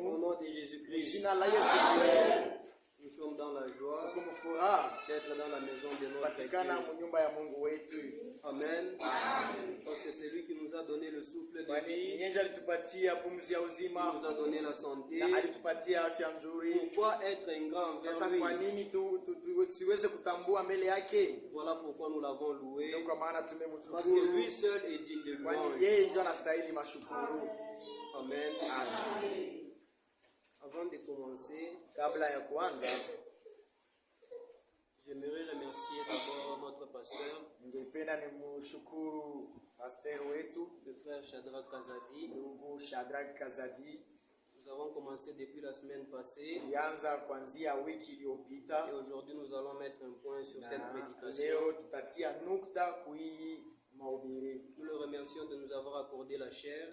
Au nom de Jésus-Christ. Nous sommes dans la joie d'être dans la maison de notre Dieu. Amen. Parce que c'est lui qui nous a donné le souffle de vie. Il nous a donné la santé. Pourquoi être un grand envers lui? Voilà pourquoi nous l'avons loué. Parce que lui seul est digne de louange. Amen. Avant de commencer, j'aimerais remercier d'abord notre pasteur, le frère Shadrach Kazadi. Nous avons commencé depuis la semaine passée. Et aujourd'hui, nous allons mettre un point sur cette prédication. Nous le remercions de nous avoir accordé la chair.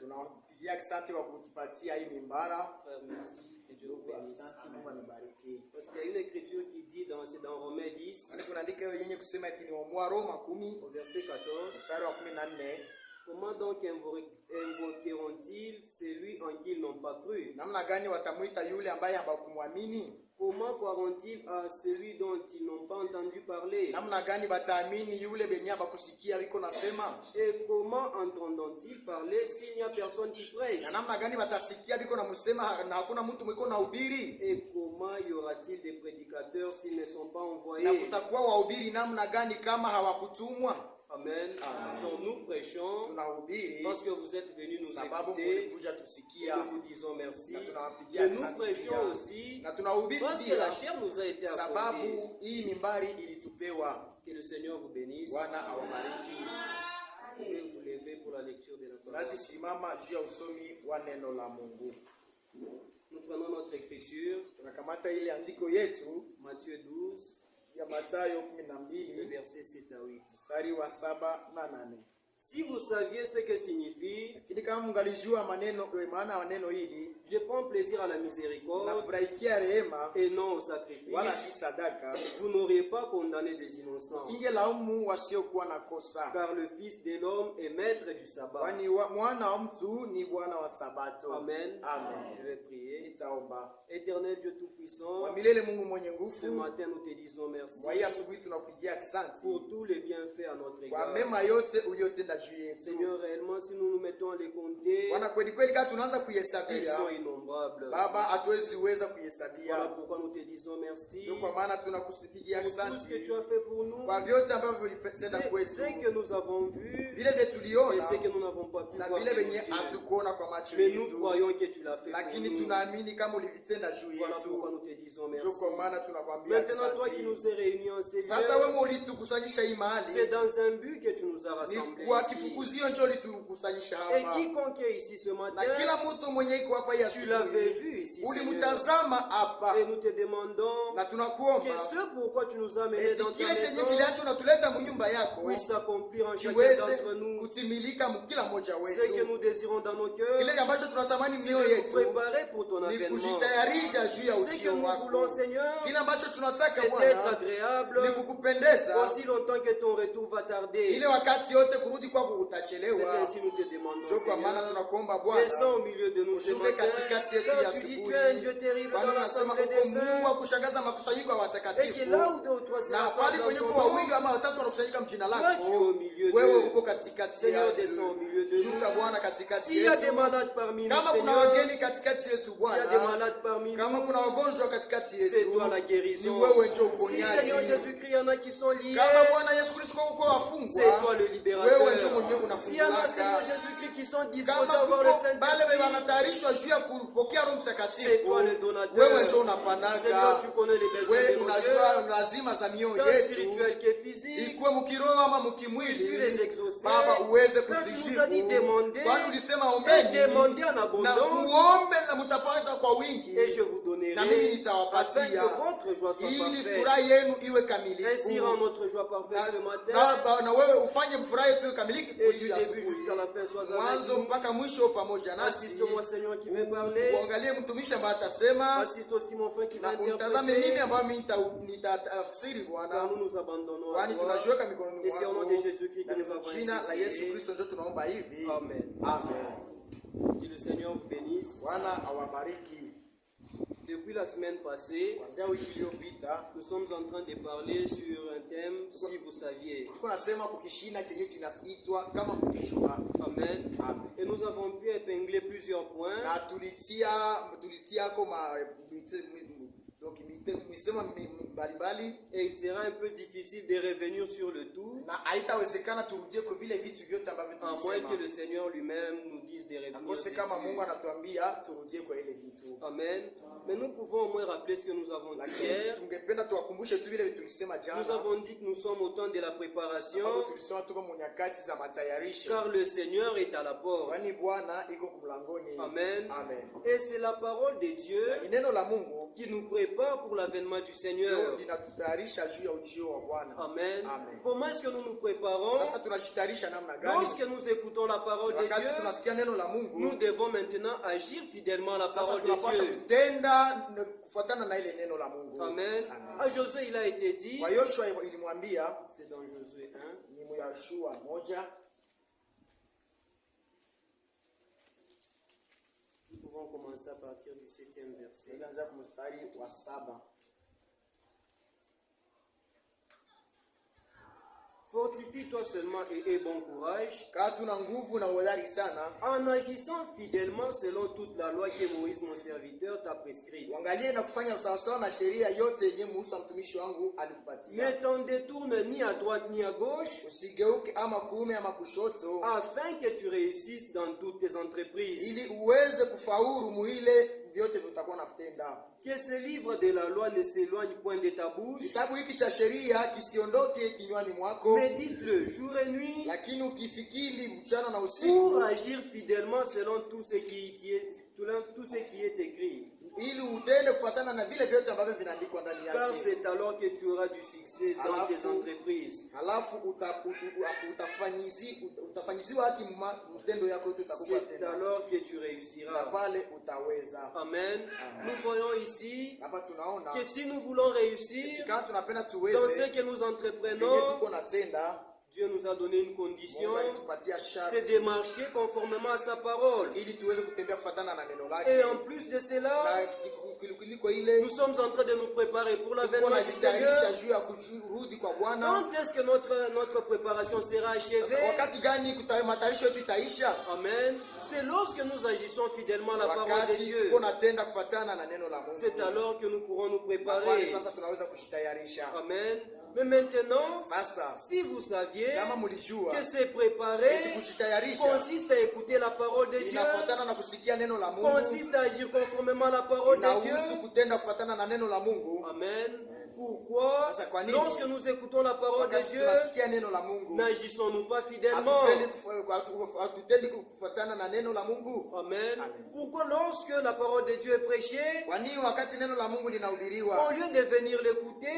Frère, merci. Que Dieu vous bénisse. Parce qu'il y a une écriture qui dit dans Romains 10, au verset 14, comment donc invoqueront-ils celui en qui ils n'ont pas cru? Comment croiront-ils à celui dont ils n'ont pas entendu parler? Et comment entendront-ils parler s'il n'y a personne qui prêche? Et comment y aura-t-il des prédicateurs s'ils ne sont pas envoyés? Amen. Donc nous prêchons parce que vous êtes venus nous écouter. Et nous vous disons merci. Et nous prêchons aussi parce que la chair nous a été accordée. Que le Seigneur vous bénisse. Vous pouvez vous lever pour la lecture de la parole. Nous prenons notre écriture. Matthieu 12. Le verset 7 à 8. Si vous saviez ce que signifie, je prends plaisir à la miséricorde et non au sacrifice, vous n'auriez pas condamné des innocents. Car le Fils de l'homme est maître du sabbat. Amen. Je vais prier. Éternel Dieu Tout-Puissant, ce matin nous te disons merci pour tous les bienfaits à notre égard. Seigneur, réellement, si nous nous mettons à les compter, ils sont innombrables. Voilà pourquoi nous te disons merci pour tout ce que tu as fait pour nous, ce que nous avons vu et ce que nous n'avons pas pu voir. Mais nous croyons que tu l'as fait pour nous. Voilà pourquoi nous te disons merci. Maintenant, toi qui nous es réunis en ces lieux, c'est dans un but que tu nous as rassemblés ici. Et quiconque est ici ce matin, tu l'avais vu ici, Seigneur. Et nous te demandons que ce pourquoi tu nous as menés dans ta maison puisse s'accomplir en chacun d'entre nous. Ce que nous désirons dans nos cœurs, c'est de nous préparer pour ton avènement. Ce que nous voulons, Seigneur, c'est d'être agréable aussi longtemps que ton retour va tarder. C'est ainsi nous te demandons, Seigneur. Descends au milieu de nous ce matin, car tu dis tu es un Dieu terrible dans l'assemblée des saints, et que là où deux ou trois se rassemblent dans ton nom, toi tu es au milieu d'eux. Seigneur, descends au milieu de nous. S'il y a des malades parmi nous, Seigneur, s'il y a des malades parmi nous, c'est toi la guérison. Si Seigneur Jésus-Christ, il y en a qui sont liés, c'est toi le libérateur. S'il y en a, Seigneur Jésus-Christ, qui sont disposés à voir le Saint-Esprit, c'est toi le donateur. Seigneur, tu connais les besoins de nos cœurs, tant spirituels que physiques. Tu les exauces. Quand tu nous as dit demander, et demander en abondance, et je vous donnerai, afin que votre joie soit parfaite. Ainsi rend notre joie parfaite ce matin, et du début jusqu'à la fin sois avec nous. Assiste-moi, Seigneur, qui va parler. Assiste aussi mon frère qui va interpréter. Car nous nous abandonnons à toi. Et c'est au nom de Jésus-Christ que nous avons ainsi prié. Amen. le Seigneur vous bénisse. Depuis la semaine passée, nous sommes en train de parler sur un thème, si vous saviez. Amen. Et nous avons pu épingler plusieurs points. Et il sera un peu difficile de revenir sur le tout, à moins que le Seigneur lui-même nous dise de revenir dessus. Amen. Mais nous pouvons au moins rappeler ce que nous avons dit hier. Nous avons dit que nous sommes au temps de la préparation, car le Seigneur est à la porte. Amen. Et c'est la parole de Dieu qui nous prépare pour l'avènement du Seigneur. Amen. Comment est-ce que nous nous préparons? Lorsque nous écoutons la parole de Dieu, nous devons maintenant agir fidèlement à la parole de Dieu. Amen. À Josué, il a été dit, c'est dans Josué 1. Nous pouvons commencer à partir du 7e verset. Fortifie-toi seulement et aie bon courage, en agissant fidèlement selon toute la loi que Moïse, mon serviteur, t'a prescrite. Ne t'en détourne ni à droite ni à gauche, afin que tu réussisses dans toutes tes entreprises. Que ce livre de la loi ne s'éloigne point de ta bouche. Médite-le jour et nuit pour agir fidèlement selon tout ce qui est écrit. Car c'est alors que tu auras du succès dans tes entreprises. C'est alors que tu réussiras. Amen. Nous voyons ici que si nous voulons réussir dans ce que nous entreprenons, Dieu nous a donné une condition, c'est de marcher conformément à sa parole. Et en plus de cela, nous sommes en train de nous préparer pour l'avènement du Seigneur. Quand est-ce que notre préparation sera achevée? Amen. C'est lorsque nous agissons fidèlement à la parole de Dieu. C'est alors que nous pourrons nous préparer. Amen. Mais maintenant, si vous saviez que se préparer consiste à écouter la parole de Dieu, consiste à agir conformément à la parole de Dieu. Amen. Pourquoi, lorsque nous écoutons la parole de Dieu, n'agissons-nous pas fidèlement? Amen. Pourquoi, lorsque la parole de Dieu est prêchée, au lieu de venir l'écouter,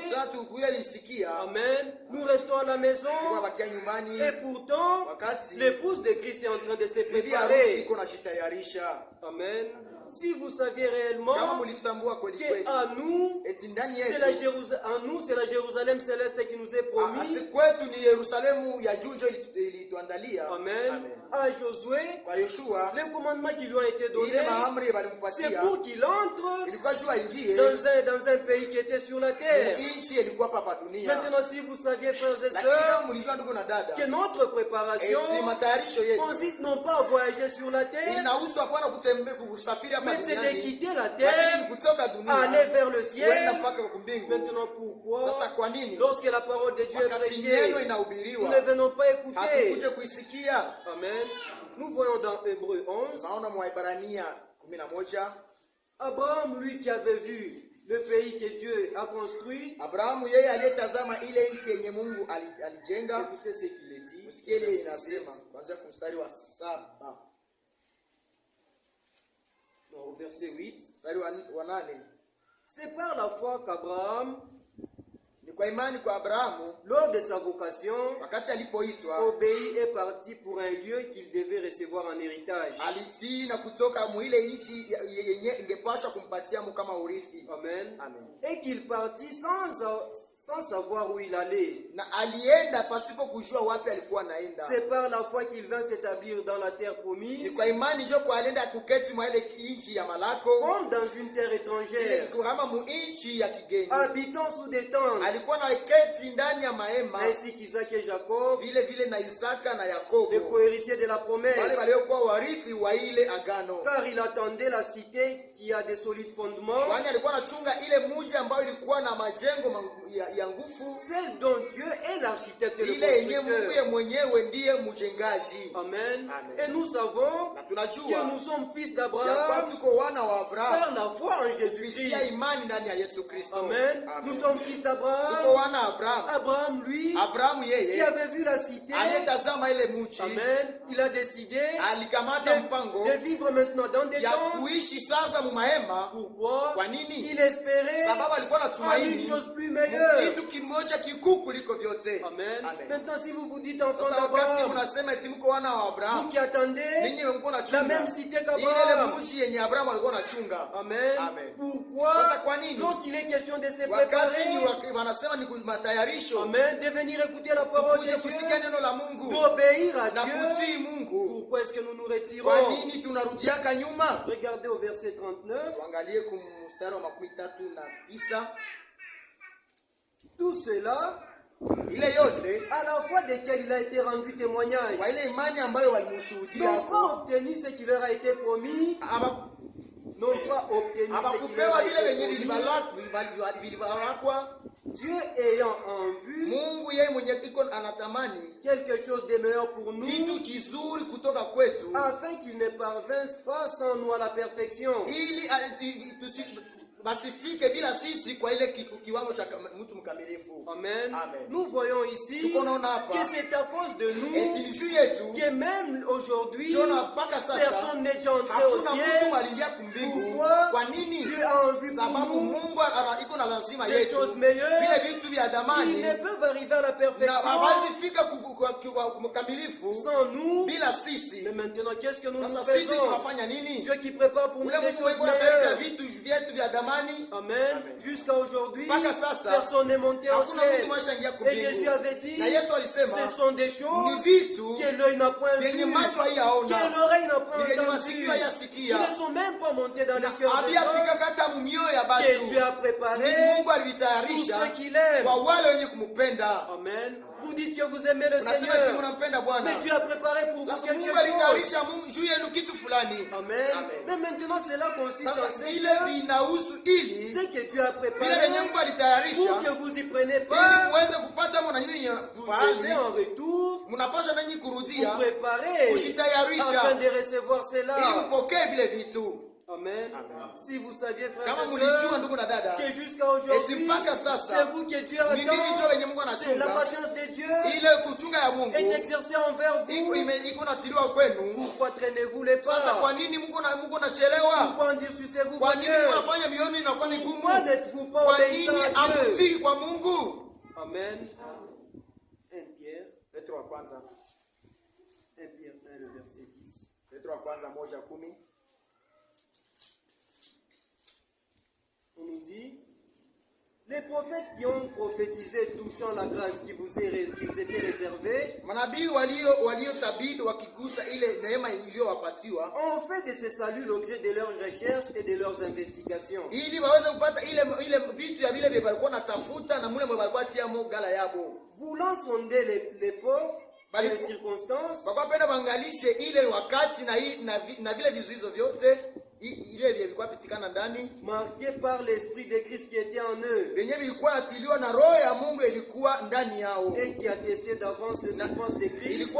amen, nous restons à la maison, et pourtant, l'épouse de Christ est en train de se préparer. Amen. Si vous saviez réellement qu'à nous, c'est la Jérusalem céleste qui nous est promise. Amen. À Josué, les commandements qui lui ont été donnés, c'est pour qu'il entre dans un pays qui était sur la terre. Maintenant, si vous saviez, frères et sœurs, que notre préparation consiste non pas à voyager sur la terre, mais c'est de quitter la terre, aller vers le ciel. Maintenant, pourquoi, lorsque la parole de Dieu est prêchée, nous ne venons pas écouter? Amen. Nous voyons dans Hébreux 11, Abraham, lui qui avait vu le pays que Dieu a construit, écoutez ce qu'il est dit. Au verset 8, c'est par la foi qu'Abraham, lors de sa vocation, Obéi est parti pour un lieu qu'il devait recevoir en héritage. Amen. Et qu'il partit sans savoir où il allait. C'est par la foi qu'il vint s'établir dans la terre promise, comme dans une terre étrangère, habitant sous des tentes, ainsi qu'Isaac et Jacob, les co-héritiers de la promesse, car il attendait la cité qui a des solides fondements, celle dont Dieu est l'architecte et le constructeur. Amen. Et nous savons que nous sommes fils d'Abraham par la foi en Jésus-Christ. Amen. Nous sommes fils d'Abraham. Abraham, lui, qui avait vu la cité, amen, il a décidé de vivre maintenant dans des tentes. Pourquoi? Il espérait à une chose plus meilleure. Amen. Maintenant, si vous vous dites enfant d'Abraham, vous qui attendez la même cité qu'Abraham, amen. Pourquoi? Lorsqu'il est question de se préparer, amen, de venir écouter la parole de Dieu, d'obéir à Dieu, pourquoi est-ce que nous nous retirons? Regardez au verset 39. Tout cela, à la fois desquels il a été rendu témoignage, n'ont pas obtenu ce qui leur a été promis, n'ont pas obtenu ce qui leur a été promis, Dieu ayant en vue quelque chose de meilleur pour nous, afin qu'ils ne parvinssent pas sans nous à la perfection. Amen. Nous voyons ici que c'est à cause de nous que même aujourd'hui personne n'est déjà entré au ciel. Pourquoi? Dieu a en vue pour nous des choses meilleures. Ils ne peuvent arriver à la perfection sans nous. Mais maintenant, qu'est-ce que nous faisons? Dieu qui prépare pour nous des choses meilleures. Amen. Jusqu'à aujourd'hui, personne n'est monté au ciel. Et Jésus avait dit, ce sont des choses que l'œil n'a point vu, que l'oreille n'a point entendu. Ils ne sont même pas montés dans le cœur des hommes, que Dieu a préparé pour ceux qu'il aime. Amen. Vous dites que vous aimez le Seigneur, mais Dieu a préparé pour vous quelque chose. Amen. Mais maintenant, cela consiste en ce que Dieu a préparé pour que vous y preniez part. Vous devez en retour vous préparer afin de recevoir cela. Amen. Si vous saviez, frères et sœurs, que jusqu'à aujourd'hui, c'est vous que Dieu attend, c'est la patience de Dieu est exercée envers vous. Pourquoi traînez-vous les pas? Pourquoi endurcissez-vous vos cœurs? Pourquoi n'êtes-vous pas obéissant à Dieu? Amen. 1 Pierre 1, le verset 10. On nous dit, les prophètes qui ont prophétisé touchant la grâce qui vous était réservée ont fait de ce salut l'objet de leurs recherches et de leurs investigations. Voulant sonder l'époque et les circonstances, marqué par l'esprit de Christ qui était en eux et qui attestait d'avance les souffrances de Christ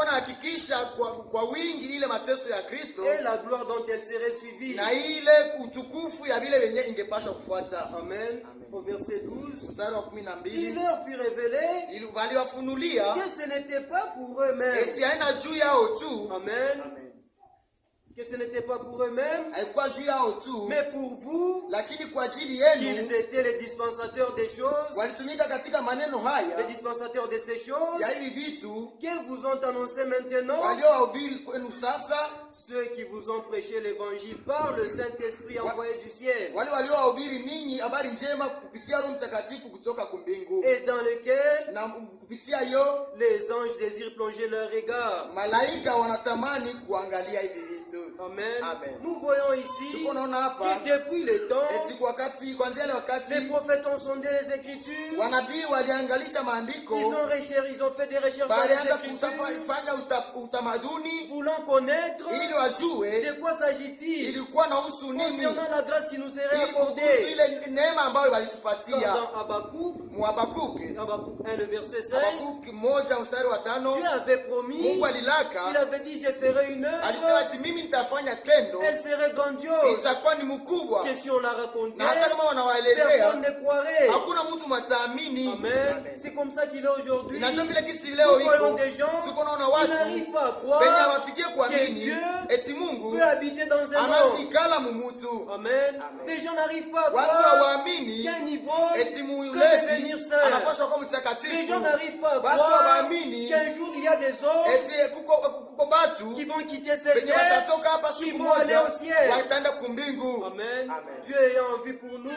et la gloire dont elle serait suivie. Amen. Au verset 12, il leur fut révélé que ce n'était pas pour eux-mêmes. Amen. que ce n'était pas pour eux-mêmes, mais pour vous, qu'ils étaient les dispensateurs des choses, les dispensateurs de ces choses, que vous ont annoncé maintenant, ceux qui vous ont prêché l'évangile par le Saint-Esprit envoyé du ciel, et dans lequel les anges désirent plonger leur regard. Amen. Nous voyons ici que depuis le temps, les prophètes ont sondé les Écritures, ils ont fait des recherches dans les Écritures, voulant connaître de quoi s'agit-il concernant la grâce qui nous est accordée. Dans Habakkuk 1, le verset 5, Dieu avait promis, il avait dit: je ferai une œuvre, elle serait grandiose, que si on la racontait, personne ne croirait. Amen. C'est comme ça qu'il est aujourd'hui. Nous voyons des gens qui n'arrivent pas à croire que Dieu peut habiter dans un homme. Amen. Des gens n'arrivent pas à croire qu'un niveau peut devenir saint. Les gens n'arrivent pas à croire qu'un jour il y a des hommes qui vont quitter cette terre, qui vont aller au ciel. Amen. Dieu ayant en vue pour nous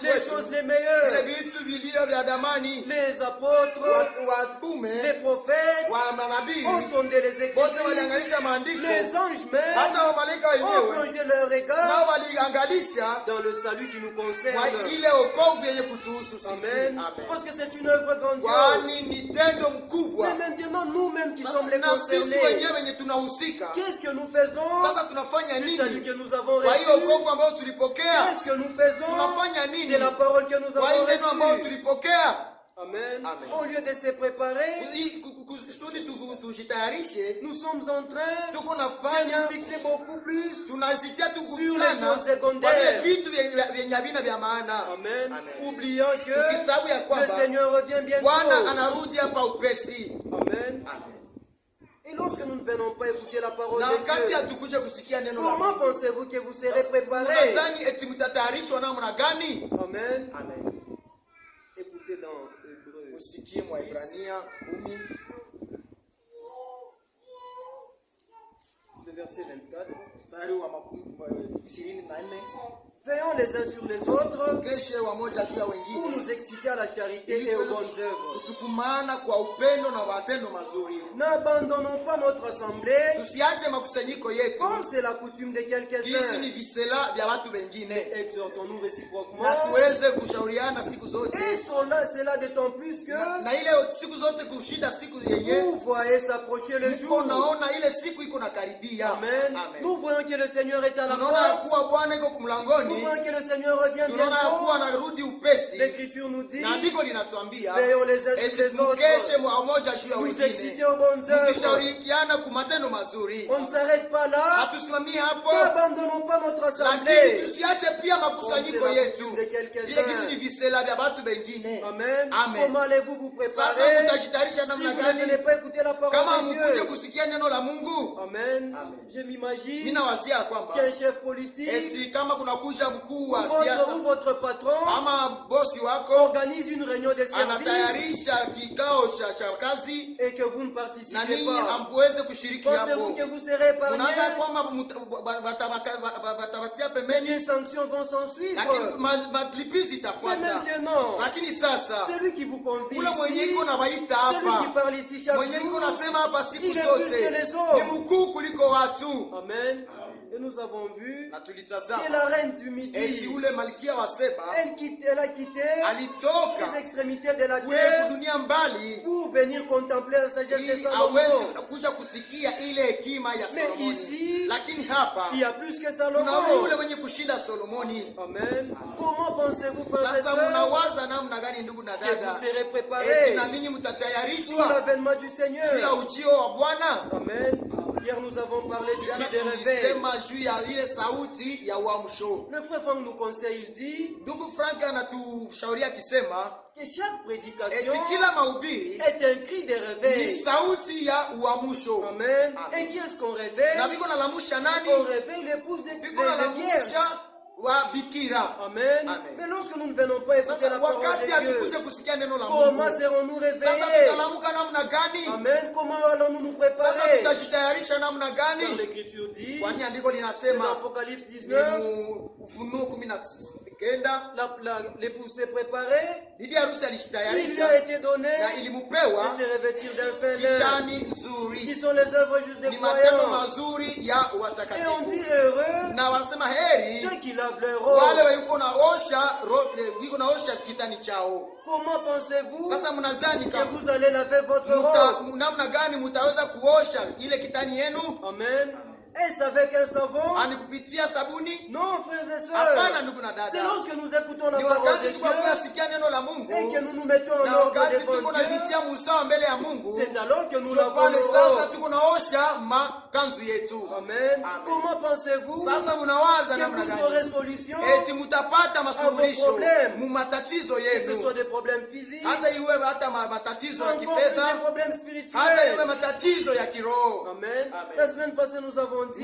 les choses les meilleures, les apôtres, les prophètes ont sondé les Écritures, les anges même ont plongé leur regard dans le salut qui nous concerne. Amen. Parce que c'est une œuvre grandiose. Mais maintenant, nous-mêmes qui sommes les concernés, qu'est-ce que nous faisons du salut que nous avons reçu? Qu'est-ce que nous faisons de la parole que nous avons reçue? Amen. Au lieu de se préparer, nous sommes en train de nous fixer beaucoup plus sur les choses secondaires. Amen. Oubliant que le Seigneur revient bientôt. Amen. Et lorsque nous ne venons pas écouter la parole de Dieu, comment pensez-vous que vous serez préparés? Amen. Écoutez dans Hébreux 10, le verset 24. Veillons les uns sur les autres pour nous exciter à la charité et aux bonnes œuvres. N'abandonnons pas notre assemblée comme c'est la coutume de quelques-uns, mais exhortons-nous réciproquement, et cela d'autant plus que vous voyez s'approcher le jour. Amen. Nous voyons que le Seigneur est à la porte. Nous voyons que le Seigneur revient bientôt. L'Écriture nous dit: veillons les uns sur les autres, nous exciter aux bonnes œuvres. On ne s'arrête pas là. N'abandonnons pas notre assemblée. Amen. Comment allez-vous vous préparer si vous ne venez pas écouter la parole de Dieu? Amen. Je m'imagine qu'un chef politique ou votre patron organise une réunion de service et que vous ne participez pas. Pensez-vous que vous serez épargné? Les sanctions vont s'en suivre. Mais maintenant, celui qui vous convie ici, celui qui parle ici chaque jour, il est plus que les autres. Amen. Et nous avons vu que la reine du Midi, elle a quitté les extrémités de la terre pour venir contempler la sagesse de Salomon. Mais ici, il y a plus que Salomon. Amen. Comment pensez-vous, frères et sœurs, que vous serez préparés pour l'avènement du Seigneur? Amen. Hier nous avons parlé du cri de réveil. Le frère Franck nous conseille, il dit que chaque prédication est un cri de réveil. Amen. Et qui est-ce qu'on réveille? On réveille l'épouse de Vierge. Amen. Mais lorsque nous ne venons pas écouter la parole de Dieu, comment serons-nous réveillés? Amen. Comment allons-nous nous préparer? Dans l'Écriture dit, dans Apocalypse 19, l'épouse s'est préparée, il lui a été donné de se revêtir d'un fin lin, qui sont les œuvres justes des croyants. Et on dit heureux ceux qui lavent leur robe. Comment pensez-vous que vous allez laver votre robe? Amen. Est-ce avec un savon? Non, frères et sœurs. C'est lorsque nous écoutons la parole de Dieu et que nous nous mettons en ordre devant Dieu, c'est alors que nous lavons nos robes. Amen. Comment pensez-vous que vous aurez solution à vos problèmes? Que ce soit des problèmes physiques, encore des problèmes spirituels. Amen. La semaine passée, nous avons dit,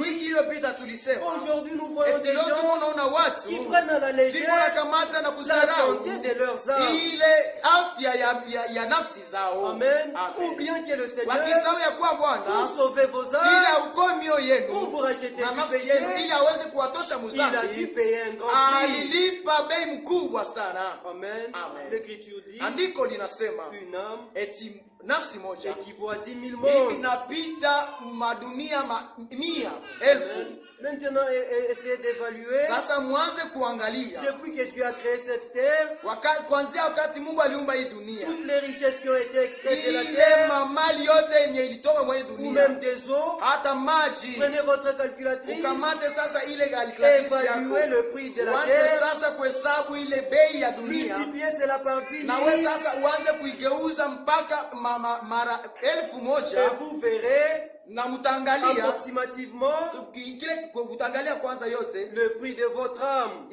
aujourd'hui nous voyons des gens qui prennent à la légère la santé de leurs âmes. Amen. Ou bien que le Seigneur, pour sauver vos âmes, pour vous racheter du péché, il a dû payer un grand prix. Amen. L'Écriture dit, une âme équivaut à 10 000 morts. Maintenant, essayez d'évaluer. Depuis que Dieu a créé cette terre, toutes les richesses qui ont été extraites de la terre, ou même des eaux, prenez votre calculatrice, évaluez le prix de la terre, multipliez cela par 10 000, et vous verrez approximativement le prix de votre âme.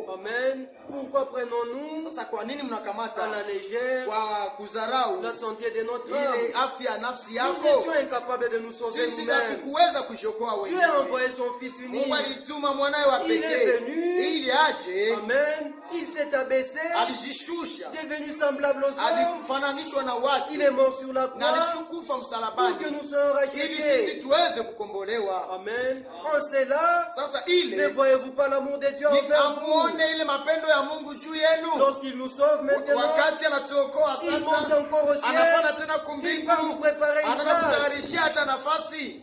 Amen. Pourquoi prenons-nous à la légère la santé de notre âme? Nous étions incapables de nous sauver nous-mêmes. Dieu a envoyé son Fils unique. Il est venu. Amen. Il s'est abaissé, devenu semblable aux hommes. Il est mort sur la croix pour que nous soyons rachetés. Amen. En cela, ne voyez-vous pas l'amour de Dieu envers vous? Lorsqu'il nous sauve maintenant, il monte encore au ciel. Il va nous préparer une place.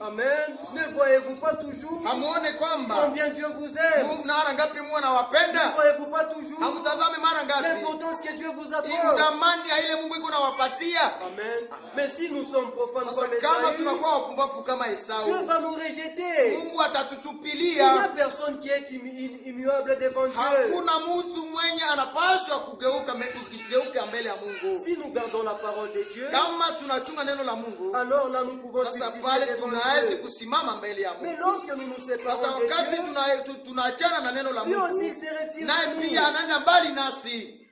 Amen. Ne voyez-vous pas toujours combien Dieu vous aime? Ne voyez-vous pas toujours l'importance que Dieu vous accorde? Amen. Mais si nous sommes profanes comme Esaü, Dieu va nous rejeter. Il n'y a personne qui est immuable devant Dieu. Si nous gardons la parole de Dieu, alors là nous pouvons subsister devant Dieu. Mais lorsque nous nous séparons de Dieu, lui aussi il se retire de nous.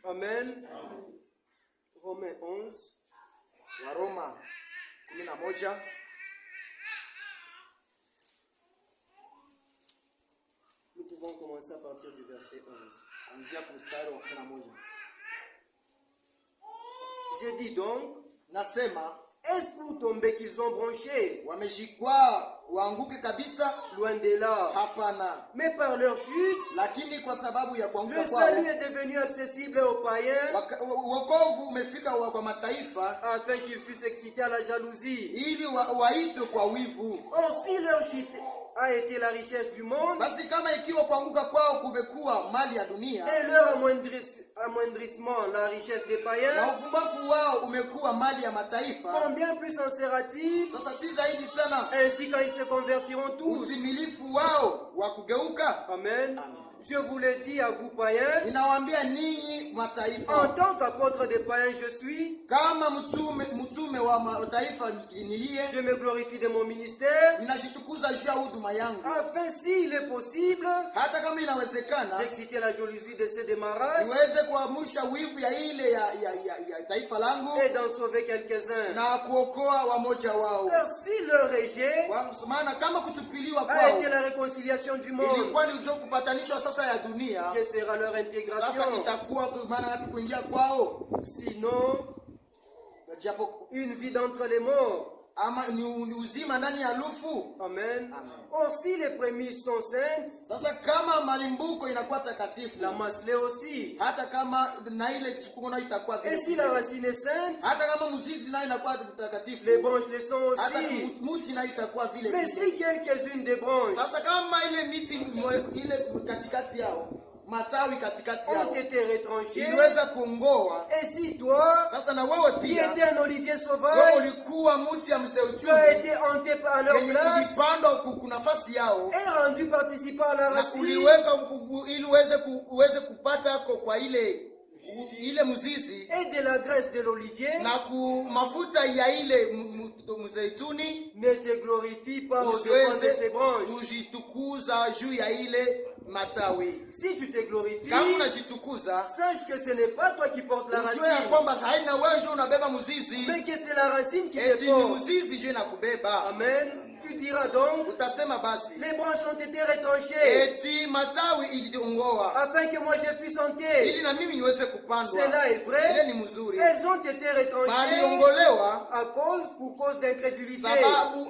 Amen. Romains 11. Nous pouvons commencer à partir du verset 11. Je dis donc, est-ce pour tomber qu'ils ont branché? Loin de là. Mais par leur chute, le salut est devenu accessible aux païens afin qu'ils fussent excités à la jalousie. Or, si leur chute a été la richesse du monde, et leur amoindrissement la richesse des païens, combien plus en sera-t-il ainsi quand ils se convertiront tous? Amen. je vous le dis à vous païens, ninawaambia ninyi mataifa, en tant qu'apôtre des païens je suis, kama mtume wa mataifa niliye, je me glorifie de mon ministère, ninajitukuza juu ya huduma yangu, afin s'il est possible, hata kama inawezekana, d'exciter la jalousie de ces démarrages, niweze kuamsha wivu ya ile ya taifa langu, et d'en sauver quelques-uns. na kuokoa wamoja wao. Car si leur rejet Maana kama kutupiliwa a kwao été la réconciliation du monde, ilikuwa ni ujio kupatanishwa sasa ya dunia, que sera leur intégration? sasa itakuwa maana ngapi kuingia kwao? Sinon, Japo une vie d'entre les morts. ama ni uzima ndani ya lufu. Amen. Or si les prémices sont saintes, Sasa kama malimbuko inakuwa takatifu, la maslé aussi. hata kama na ile chipuko nayo itakuwa vile. Et si la racine est sainte, hata kama mzizi nayo inakuwa takatifu, les branches le sont hata aussi. mti nayo itakuwa vile. Mais si quelques-unes des branches Sasa kama ile miti ile katikati yao, matawi katikati ont yao été retranchées, iliweza kuongoa, et si toi, sasa na wewe qui pia étais un olivier wewe sauvage, ulikuwa mti ya tu as mzeituni été hanté par leur yenye place kujipanda kunafasi yao, et rendu participant à la na racine, uliweka ili uweze kupata kwa ile mzizi et de la graisse de l'olivier, na mafuta ya ile mzeituni, ne te glorifie pas au devant de ces branches. kujitukuza juu ya ile matawi. Si tu te glorifies, Kama unajitukuza, sache que ce n'est pas toi qui portes la ujue ya racine, kwamba haina wewe ndio unabeba mzizi, mais que c'est la racine qui te eti ni porte. mzizi ndio inakubeba. Amen. Tu diras donc, Utasema basi, les branches ont été retranchées, eti matawi iliongoa afin que moi je fusse hanté. ili na mimi niweze kupandwa. Cela est Ile vrai. ni mzuri. Elles ont été retranchées Baliongolewa pour cause d'incrédulité. sababu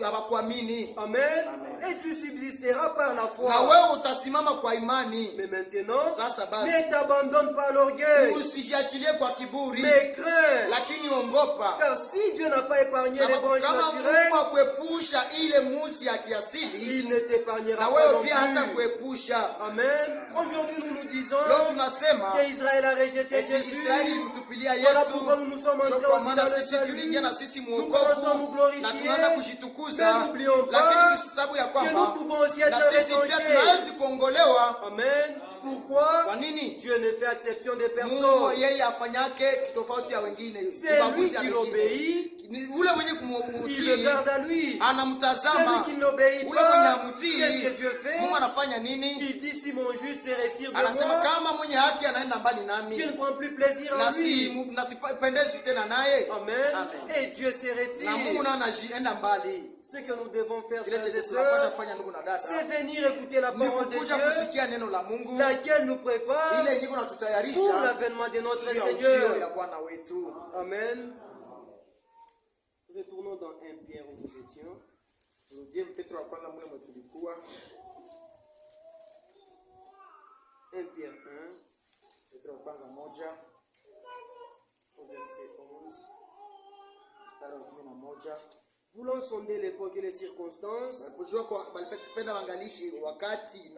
hawakuamini. Amen. Et tu subsisteras par la Na foi. wewe utasimama kwa imani. Mais maintenant, Sasa basi, ne t'abandonne pas à l'orgueil, usijiachilie kwa kiburi, mais crains. lakini ongopa. Car si Dieu n'a pas épargné les Sababu branches kama naturelles, Mungu akuepusha ile mti ya kiasili, il ne t'épargnera na pas wewe non pia hata plus. kuepusha. Amen. Aujourd'hui, nous nous disons Leo tunasema qu'Israël a rejeté eti Jésus. Israeli ilimtupilia Voilà Yesu. pourquoi nous nous sommes Ndio entrés kwa aussi maana dans le sisi tuliingia na salut. sisi Nous commençons à nous muokovu na tunaanza glorifier. kushitukuza, Mais n'oublions pas lakini tusababu ya que kwamba nous pouvons aussi être na sisi pia retranchés. tunaweza kuongolewa. Amen. Pourquoi? Kwa nini? Dieu ne fait exception de Mungu personne. yeye afanyake tofauti ya wengine. C'est lui Ubaguzi ya qui wengine. l'obéit. Ni ule mwenye Il le kumtii garde à lui. anamtazama. Celui qui n'obéit Ule mwenye pas, hamtii, qu'est-ce que Dieu fait? Mungu anafanya nini? Il dit si mon juste se retire de Anasema moi, kama mwenye haki anaenda mbali je nami, ne prends plus plaisir en na lui. sipendezwi tena naye. Amen. Amen. Et Dieu se Na Mungu retire. naye anajienda mbali. Ce que nous devons faire, Kile frères et chenye tunapaswa sœurs, kufanya ndugu na dada, c'est venir écouter la ni parole de kukuja Dieu, kusikia neno la Mungu, laquelle nous prépare ile yenye pour kunatutayarisha l'avènement de notre juu ya ujio ya Seigneur. Bwana wetu. Amen. Retournons dans 1 Pierre où nous étions. Turudie Petro wa kwanza mule mwe tulikuwa. 1 Pierre 1, Petro wa kwanza 1 au verset 11. mstari wa 11. Voulant sonder l'époque et les circonstances, Kujua kwa balipenda waangalishi wakati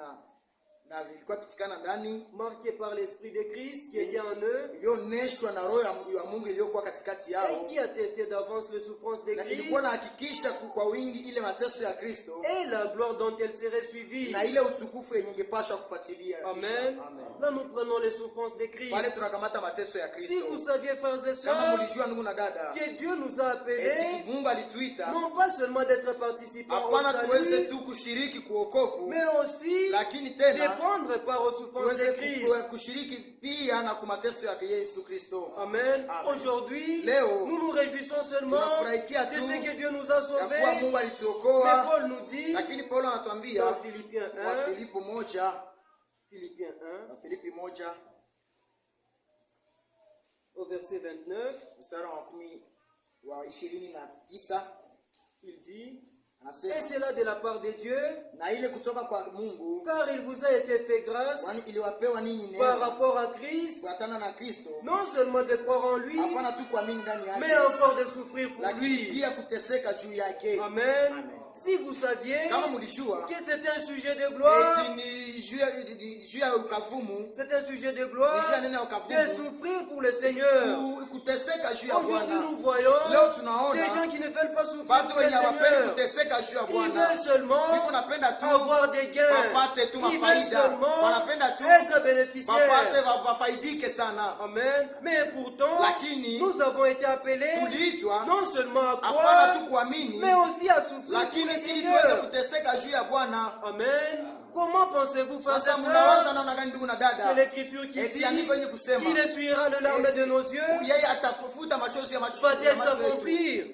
na vilikuwa pitikana ndani, marqués par l'Esprit de Christ qui était en eux, ilioneshwa na roho ya Mungu iliyokuwa katikati yao, et qui attestait d'avance les souffrances de na Christ ilikuwa nahakikisha kwa wingi ile mateso ya Kristo et la gloire dont elle serait suivie. na ile utukufu yenye ingepasha kufuatilia. Amen. Là, nous prenons les souffrances de Pale Christ. tunakamata mateso ya Si Kristo. vous saviez, frères et Kama sœurs, mlijua ndugu na dada, que Dieu nous a appelés, eti Mungu alituita non pas seulement d'être participants au hapana tuweze salut, tu kushiriki kuokovu, mais aussi lakini de tena prendre part aux souffrances de tuweze Christ. kushiriki pia na kumateso ya Yesu Kristo. Amen. Amen. Aujourd'hui, Leo, nous nous réjouissons seulement tunafurahikia de tu ce que Dieu nous a ya kuwa sauvés. Mungu Mais alituokoa, Paul nous dit lakini Paulo dans anatuambia Philippiens wa 1, Filipi 1, Philippiens 1, wa Filipi 1 au verset 29, mstari wa 29, il dit, et anasema c'est là de la part de Dieu, na ile kutoka kwa Mungu, car il vous a été fait grâce kwani iliwapewa ninyi par neema rapport à Christ, kufuatana na Kristo, non seulement de croire en lui, hapana tu kuamini ndani mais yake, encore de souffrir pour lakini lui. pia kuteseka juu yake. Amen. Si vous saviez que c'est un sujet de gloire, c'est un sujet de gloire de souffrir pour le Seigneur. Aujourd'hui, nous voyons des gens qui ne veulent pas souffrir pour le Seigneur. Ils veulent seulement avoir des gains. Ils veulent seulement être bénéficiaires. Amen. Mais pourtant, nous avons été appelés non seulement à croire, mais aussi à souffrir pour le Seigneur. Amen. Comment pensez-vous, frères et sœurs, que l'Écriture qui dit qu'il essuiera le larmes de nos yeux va-t-elle s'accomplir?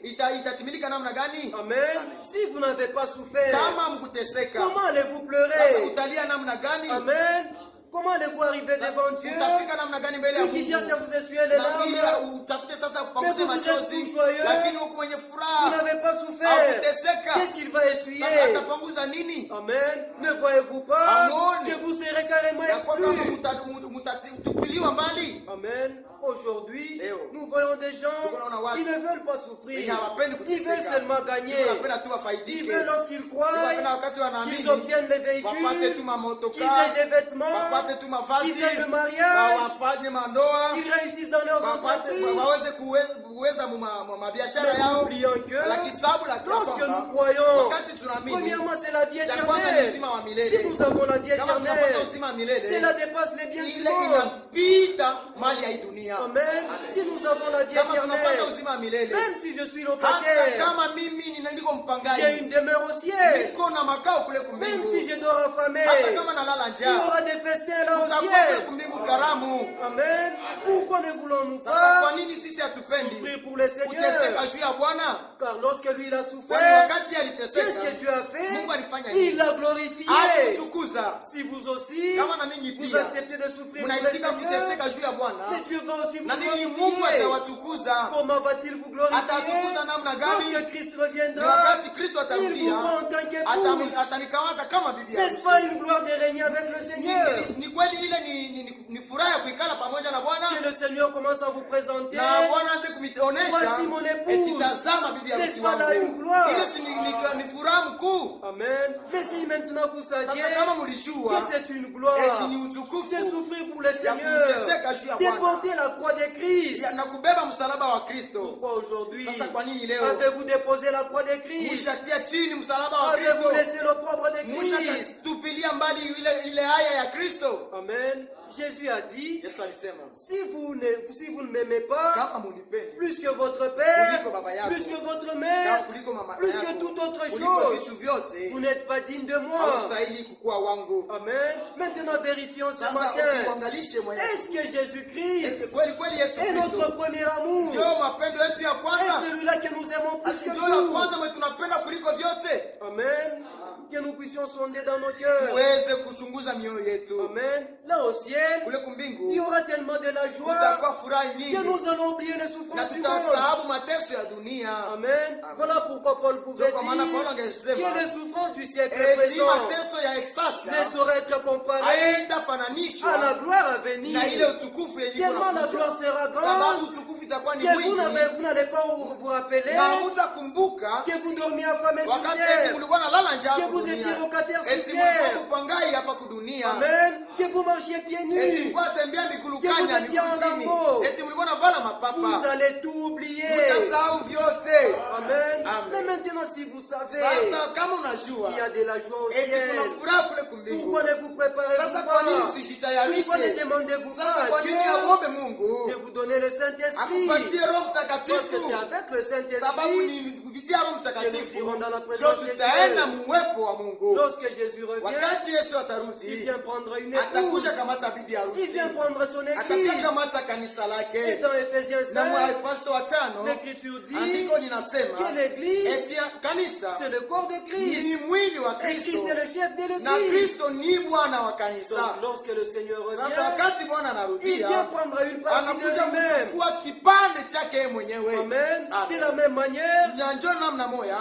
Amen. Si vous n'avez pas souffert, comment allez-vous pleurer? Amen. Comment allez-vous arriver devant Dieu? Lui qui cherche à vous essuyer les larmes, mais vous êtes tout joyeux, vous n'avez pas souffert. Qu'est-ce qu'il va essuyer? Amen. Ne voyez-vous pas que vous serez carrément exclus? Amen. Aujourd'hui, nous voyons des gens qui ne veulent pas souffrir. Ils veulent seulement gagner. Ils veulent, lorsqu'ils croient, qu'ils obtiennent les véhicules, qu'ils aient des vêtements, qu'ils aient le mariage, qu'ils réussissent dans leurs entreprises. Mais n'oublions que lorsque nous croyons, premièrement c'est la vie éternelle. Si nous avons la vie éternelle, cela dépasse les biens du monde. Amen. Si nous avons la vie éternelle, même si je suis locataire, j'ai une demeure au ciel. Même si je dois affamer, il y aura des festins là au ciel. Amen. Pourquoi ne voulons-nous pas souffrir pour le Seigneur? Car lorsque lui il a souffert, qu'est-ce que Dieu a fait? Il l'a glorifié. Si vous aussi, vous acceptez de souffrir pour le Seigneur, mais Dieu va aussi vous glorifier. Comment va-t-il vous glorifier? Lorsque Christ reviendra, il vous prend en tant qu'épouse. N'est-ce pas une gloire de régner avec le Seigneur? Que le Seigneur commence à vous présenter. Voici mon épouse. N'est-ce pas là une gloire? Amen. Mais si maintenant vous saviez que c'est une gloire de souffrir pour le Seigneur, de porter la croix de Christ. Pourquoi aujourd'hui avez-vous déposé la croix de Christ? Avez-vous laissé l'opprobre de Christ? Amen. Jésus a dit, si vous ne m'aimez pas, plus que votre père, plus que votre mère, plus que toute autre chose, vous n'êtes pas digne de moi. Amen. Maintenant vérifions ce matin. Est-ce que Jésus-Christ est notre premier amour? Est celui-là que nous aimons plus que tout? Amen. Que nous puissions sonder dans nos cœurs. Amen. Là au ciel, il y aura tellement de la joie que nous allons oublier les souffrances du monde. Amen. Voilà pourquoi Paul pouvait dire que les souffrances du siècle présent ne sauraient être comparées à la gloire à venir. Tellement la gloire sera grande que vous n'allez pas vous rappeler que vous dormiez affamés sur terre, que vous étiez locataire sur terre. Amen. Que vous marchiez pieds nus, que vous étiez en lambeaux. Vous allez tout oublier. Amen. Mais maintenant si vous savez qu'il y a de la joie au ciel, pourquoi ne vous préparez-vous pas? Pourquoi ne demandez-vous pas à Dieu de vous donner le Saint-Esprit? Parce que c'est avec le Saint-Esprit que nous irons dans la présence de Dieu. Lorsque Jésus revient, il vient prendre une épouse. Il vient prendre son église. Et dans Ephésiens 5, l'Écriture dit que l'église, c'est le corps de Christ. Et Christ est le chef de l'église. Donc, lorsque le Seigneur revient, il vient prendre une partie de lui-même. Amen. De la même manière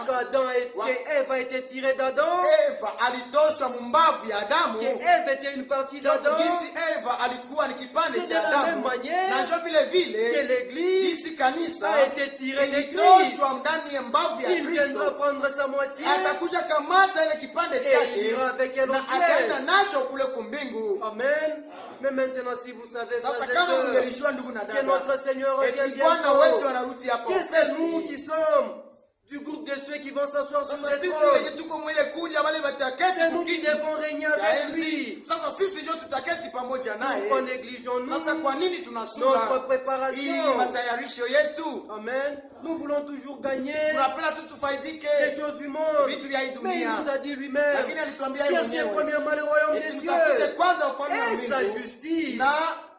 qu'Adam et Ève a été tirés d'Adam, que Ève était une partie d'Adam, c'est de la même manière que l'église a été tirée de Christ. maovu ya il viendra Kristo, prendre sa moitié atakuja kamata ile kipande et il chake ira avec elle au na ciel. ataenda nacho kule kumbingu. Amen. Mais maintenant, si vous savez, Sasa frères et kama sœurs, mungelishwa ndugu na que dada, notre Seigneur revient eti Bwana bientôt, wetu anarudi hapa que c'est nous upesi. qui sommes du groupe de ceux qui vont s'asseoir sur Sasa le sisi trône, wenye tuko mwile kundi ya wale wataketi c'est nous qui kukiti devons régner cha avec enzi. lui. Sasa sisi ndio tutaketi pamoja naye. Pourquoi négligeons-nous Sasa kwa nini notre tunasura hii préparation? matayarisho yetu? Amen. Nous voulons toujours gagner Tunapenda tu tufaidike les choses du monde. vitu vya hii Mais il dunia, nous a dit lui-même, lakini alituambia yeye cherchez mwenyewe premièrement le royaume des eti mtafute cieux kwanza ufalme wa et sa mbingu justice. na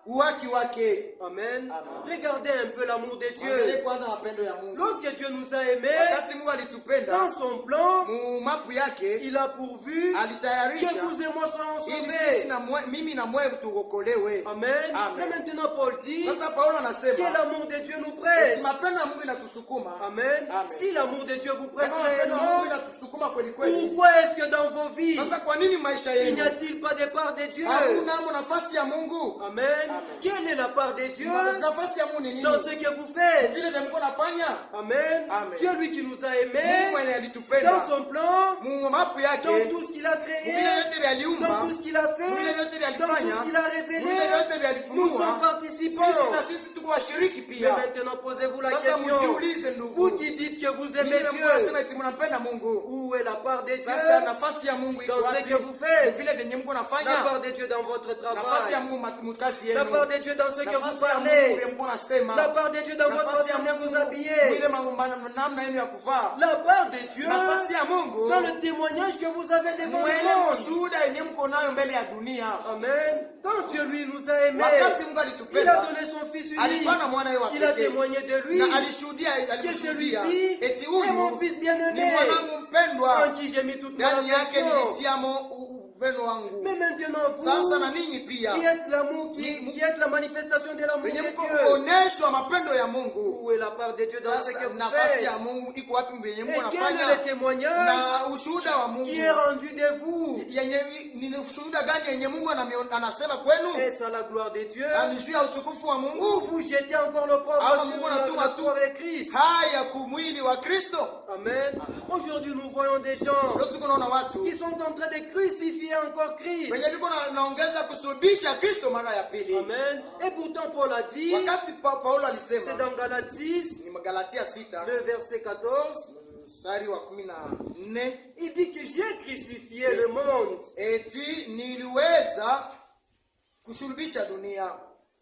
uwaki wake. Amen. Regardez un peu l'amour de Angalia Dieu. kwanza mapendo ya Mungu. Lorsque Dieu nous a aimés, Wakati Mungu alitupenda, dans son plan, mu mapu yake il a pourvu que alitayarisha vous et moi soyons ili sisi sauvés. na mimi na mwewe tuokolewe. Amen. Amen. Mais maintenant, Paul dit Sasa Paulo que anasema l'amour de Dieu nous eti presse. mapendo ya Mungu inatusukuma. Amen. Amen. Si l'amour de Dieu vous presse Kama mapendo ya Mungu réellement, inatusukuma kweli kweli, pourquoi est-ce que dans vos vies, sasa kwa nini maisha il n'y yenu a-t-il pas de part de Dieu? hakuna amo nafasi ya Mungu? Amen. Quelle est la part de Dieu Nafasi ya Mungu ni nini? dans ce que vous faites? Vile vya mko nafanya. Amen. Amen. Dieu, lui qui nous a Mungu aimés, mwenye dans alitupenda son plan, mu mapu yake, dans tout ce qu'il a vile créé, vyote vya dans aliumba, tout ce qu'il a vile fait, vyote vya dans tout alifanya, ce qu'il a vile révélé, vyote vya nous sommes alifunua. participants. Sisi na sisi tuko washiriki Mais pia. maintenant, posez-vous la Sasa question. mjiulize Vous ndugu, qui dites que vous ninyi aimez Mungu Dieu, anasema eti mnampenda Mungu. où est la part de Dieu Sasa nafasi ya Mungu iko dans ce wapi? que vous faites? Vile vyenye Mungu La nafanya. part de Dieu dans votre Nafasi ya travail. Mungu mkazi La yenu. part de Dieu dans ce que vous Nafasi ya Mungu parlez. vile Mungu anasema. La part de Dieu dans votre Nafasi ya façon de Mungu vous habiller. ile namna yenu ya kuvaa. La part de Dieu Nafasi ya Mungu dans le témoignage que vous avez devant mwele le monde. mshuhuda yenye mko nayo mbele ya dunia. Amen. Quand Dieu lui nous a aimés, Wakati Mungu il a alitupenda, donné son Fils unique. alikuwa na mwana yeye wa Il a pekee. témoigné de lui Na alishuhudia que celui-ci eti est mon huyu Fils ni bien-aimé, mwanangu mpendwa, en qui j'ai mis toute mon ndani yake affection. nilitiamo upendo wangu. Mais maintenant, Sasa na vous ninyi pia qui êtes l'amour, qui êtes la manifestation de l'amour de wenye mko Dieu, kuoneshwa mapendo ya Mungu. où est la part de Dieu dans ce que Sasa vous nafasi faites? ya Mungu iko wapi mwenye Mungu Et quel est anafanya? le témoignage Na ushuhuda wa Mungu qui est rendu de vous? yenye ni ushuhuda gani yenye Mungu anasema kwenu? Est-ce à la gloire de Dieu? Anijua ya utukufu wa Ou Mungu vous jetez encore le Ah, propre Mungu sur anatuma la tu. gloire de Christ? haya kumwili wa Kristo. Amen. Aujourd'hui, nous voyons des gens Leo tuko naona watu qui sont en train de crucifier encore Christ. wenye liko naongeza kusulubisha Kristo mara ya pili. Amen. Et pourtant, Paul a dit, Wakati Paulo c'est alisema dans Galates 6, ni Galatia 6 le verset 14, mstari wa 14, il dit que j'ai crucifié le monde. eti niliweza kusulubisha dunia.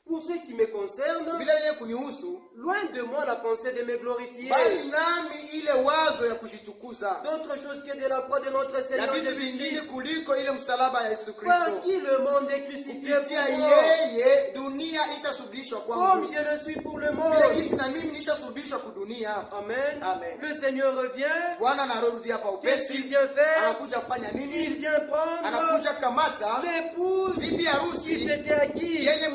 Pour ce qui me concerne, Vile vile kunihusu, loin de moi la pensée de me glorifier. bali nami ile wazo ya kujitukuza D'autre chose que de la croix de notre ya Seigneur vitu vingine Jésus-Christ, kuliko ile msalaba ya Yesu par Kristo. qui le monde est crucifié Kupitia pour moi, yeye dunia ishasulubishwa comme kwangu, je le suis pour le vile monde. gisi na mimi nishasulubishwa kudunia. Amen. Amen. Le Seigneur revient. Bwana anarudi hapa Qu'est-ce qu'il upesi, vient faire? anakuja fanya Il nini? vient prendre Anakuja kamata l'épouse bibi qui harusi s'était acquise. yeye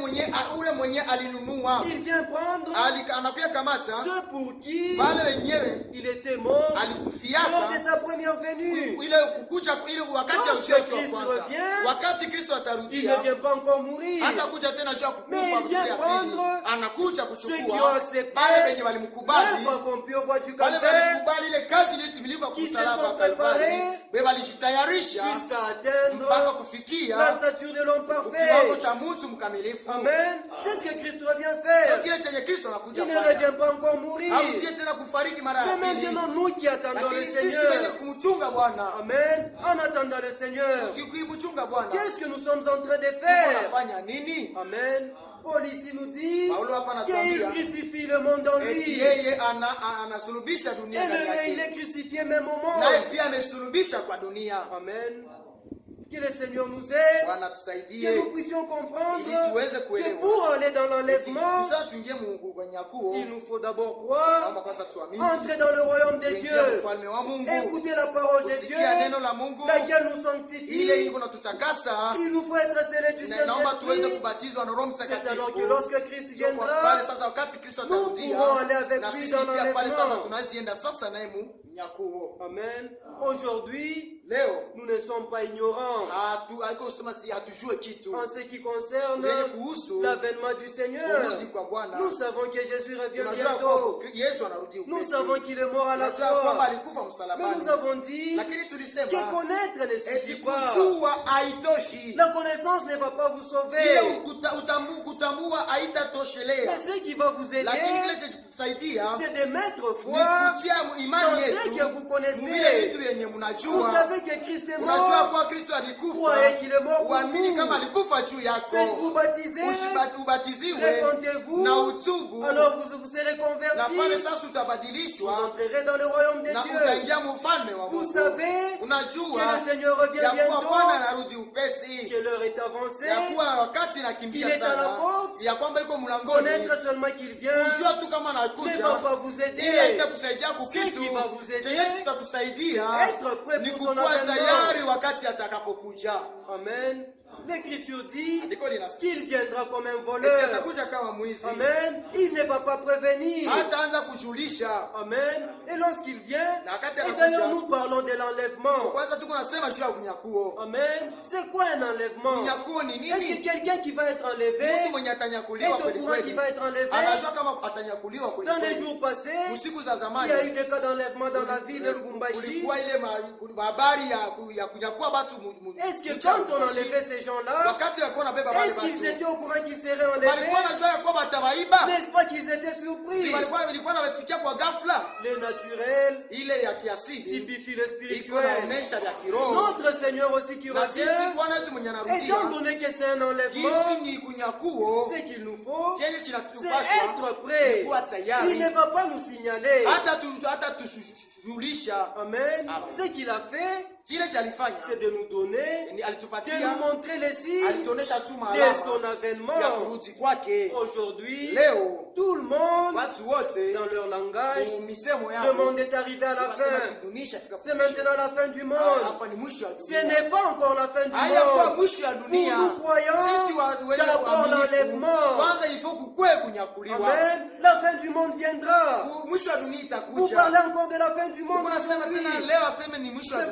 ule mwenye alinunua, Il vient prendre anakuja kamata ceux pour qui wale wenyewe il était mort lors de alikufiaka sa première venue. ile kukuja ile wakati ya Lorsque ushiriki wa Kristo kwanza. revient, Wakati Kristo Il ne atarudia vient pas encore mourir. hatakuja tena juu ya Mais kukufa il vient ya pili, prendre anakuja ceux qui ont kuchukua accepté wale wenye walimkubali, l'œuvre accomplie au bois du wale calvaire walikubali ile kazi iliyotimilika kwa qui se msalaba wa sont Kalvari, préparés beba walijitayarisha jusqu'à atteindre mpaka kufikia la stature de l'homme kiwango parfait. cha mtu mkamilifu. Amen. C'est ce que Christ revient Sio faire. kile chenye Kristo anakuja Il ne kufanya. revient pas encore mourir. Harudie tena kufariki mara Mais ya pili. maintenant, nous qui attendons le Lakini sisi wenye Seigneur, kumchunga Bwana, Amen, en attendant le Seigneur, tukimchunga Bwana, qu'est-ce que nous sommes en train de tuko faire? nafanya nini? Amen. Paul ici nous dit Paulo hapa qu'il anatuambia crucifie le monde en eti lui. yeye anasulubisha dunia ndani Et il est yake, crucifié même au monde. naye pia amesulubisha kwa dunia. Amen. Que le Seigneur nous aide, Bwana que tusaidie nous puissions comprendre ili tuweze que kuelewa. pour aller dans l'enlèvement, Sasa tuingie Mungu kwenye nyakuo, il nous faut d'abord croire, naomba kwanza tuamini, entrer dans le royaume de kuingia Dieu, ufalme wa Mungu, écouter la parole de Dieu, kusikia neno la Mungu, laquelle nous ile sanctifie. iko natutakasa. Il nous faut être scellés du Na naomba tuweze Saint-Esprit. kubatizwa na Roho C'est alors que Mtakatifu. lorsque Christ Sio kwa pale viendra, sasa wakati Kristo nous atarudia, pourrons aller avec na lui sisi dans pia pale sasa l'enlèvement. tunazienda sasa naye mu Amen. Aujourd'hui, nous ne sommes pas ignorants en ce qui concerne l'avènement du Seigneur. Nous savons que Jésus revient bientôt. Nous savons qu'il est mort à la croix. Mais nous avons dit que connaître ne suffit pas. La connaissance ne va pas vous sauver. Mais ce qui va vous aider, c'est de mettre foi dans ce que vous connaissez. Vous savez que Christ est mort. Croyez qu'il est mort pour vous. Faites-vous baptiser. Répentez-vous. Alors vous serez convertis. Vous entrerez dans le royaume des dieux. Vous savez que le Seigneur revient bientôt. Que l'heure est avancée. Qu'il est à la porte. Connaître seulement qu'il vient ne va pas vous aider. Ce qui va vous aider, c'est être prêt pour son avènement. Amen. L'Écriture dit qu'il viendra comme un voleur. Amen. Il ne va pas prévenir. Amen. Et lorsqu'il vient, et d'ailleurs nous parlons de l'enlèvement. Amen. C'est quoi un enlèvement? Est-ce que quelqu'un qui va être enlevé est au courant qu'il va être enlevé? Dans les jours passés, il y a eu des cas d'enlèvement dans la ville de Lubumbashi. Est-ce que quand on enlevait ces gens-là, est-ce qu'ils étaient au courant qu'ils seraient enlevés? N'est-ce pas qu'ils étaient surpris? Le naturel typifie le spirituel. Notre Seigneur aussi qui revient, étant donné que c'est un enlèvement, ce qu'il nous faut, c'est être prêt. Il ne va pas nous signaler. Amen. Ce qu'il a fait, c'est de nous donner, de nous montrer les signes de son avènement. Aujourd'hui, tout le monde, dans leur langage, le monde est arrivé à la fin. C'est maintenant la fin du monde. Ce n'est pas encore la fin du monde. Pour nous croyants, d'abord l'enlèvement. Amen. La fin du monde viendra. Vous parlez encore de la fin du monde aujourd'hui.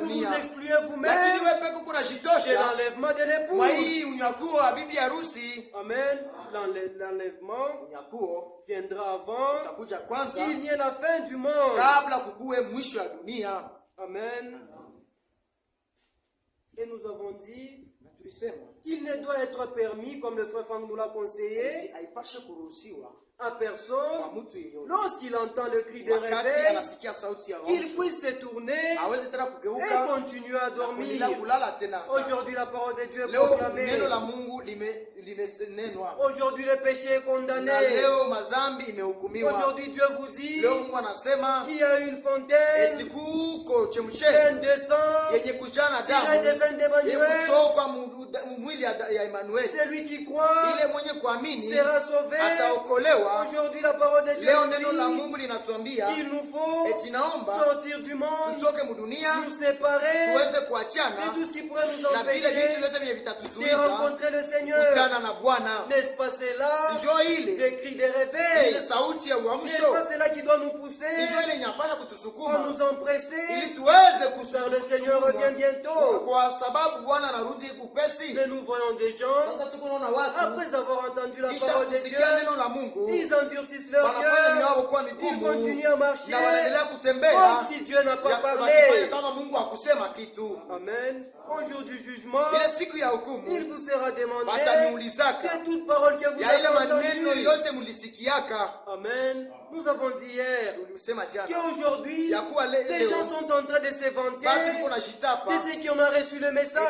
Vous vous excluez vous-même de l'enlèvement de l'épouse. Amen. L'enlèvement viendra avant qu'il y ait la fin du monde. Amen. Et nous avons dit qu'il ne doit être permis, comme le frère Franck nous l'a conseillé, à personne, lorsqu'il entend le cri de réveil, qu'il puisse se tourner et continuer à dormir. Aujourd'hui, la parole de Dieu est proclamée. Aujourd'hui, le péché est condamné. Aujourd'hui, Dieu vous dit, il y a une fontaine pleine de sang, tirée des veines d'Emmanuel. Celui qui croit sera sauvé. Aujourd'hui, la parole de Dieu dit qu'il nous faut sortir du monde, nous séparer de tout ce qui pourrait nous empêcher de rencontrer le Seigneur. N'est-ce pas cela? Des cris de réveil. N'est-ce pas cela qui doit nous pousser à nous empresser car le Seigneur revient bientôt? Mais nous voyons des gens, après avoir entendu la parole de Dieu, ils endurcissent leur cœur, ils continuent à marcher comme si Dieu n'a pas parlé. Amen. Au jour du jugement, il vous sera demandé de toute parole que vous avez entendue. Amen. Nous avons dit hier qu'aujourd'hui, les gens sont en train de se vanter de ceux qui ont reçu le message.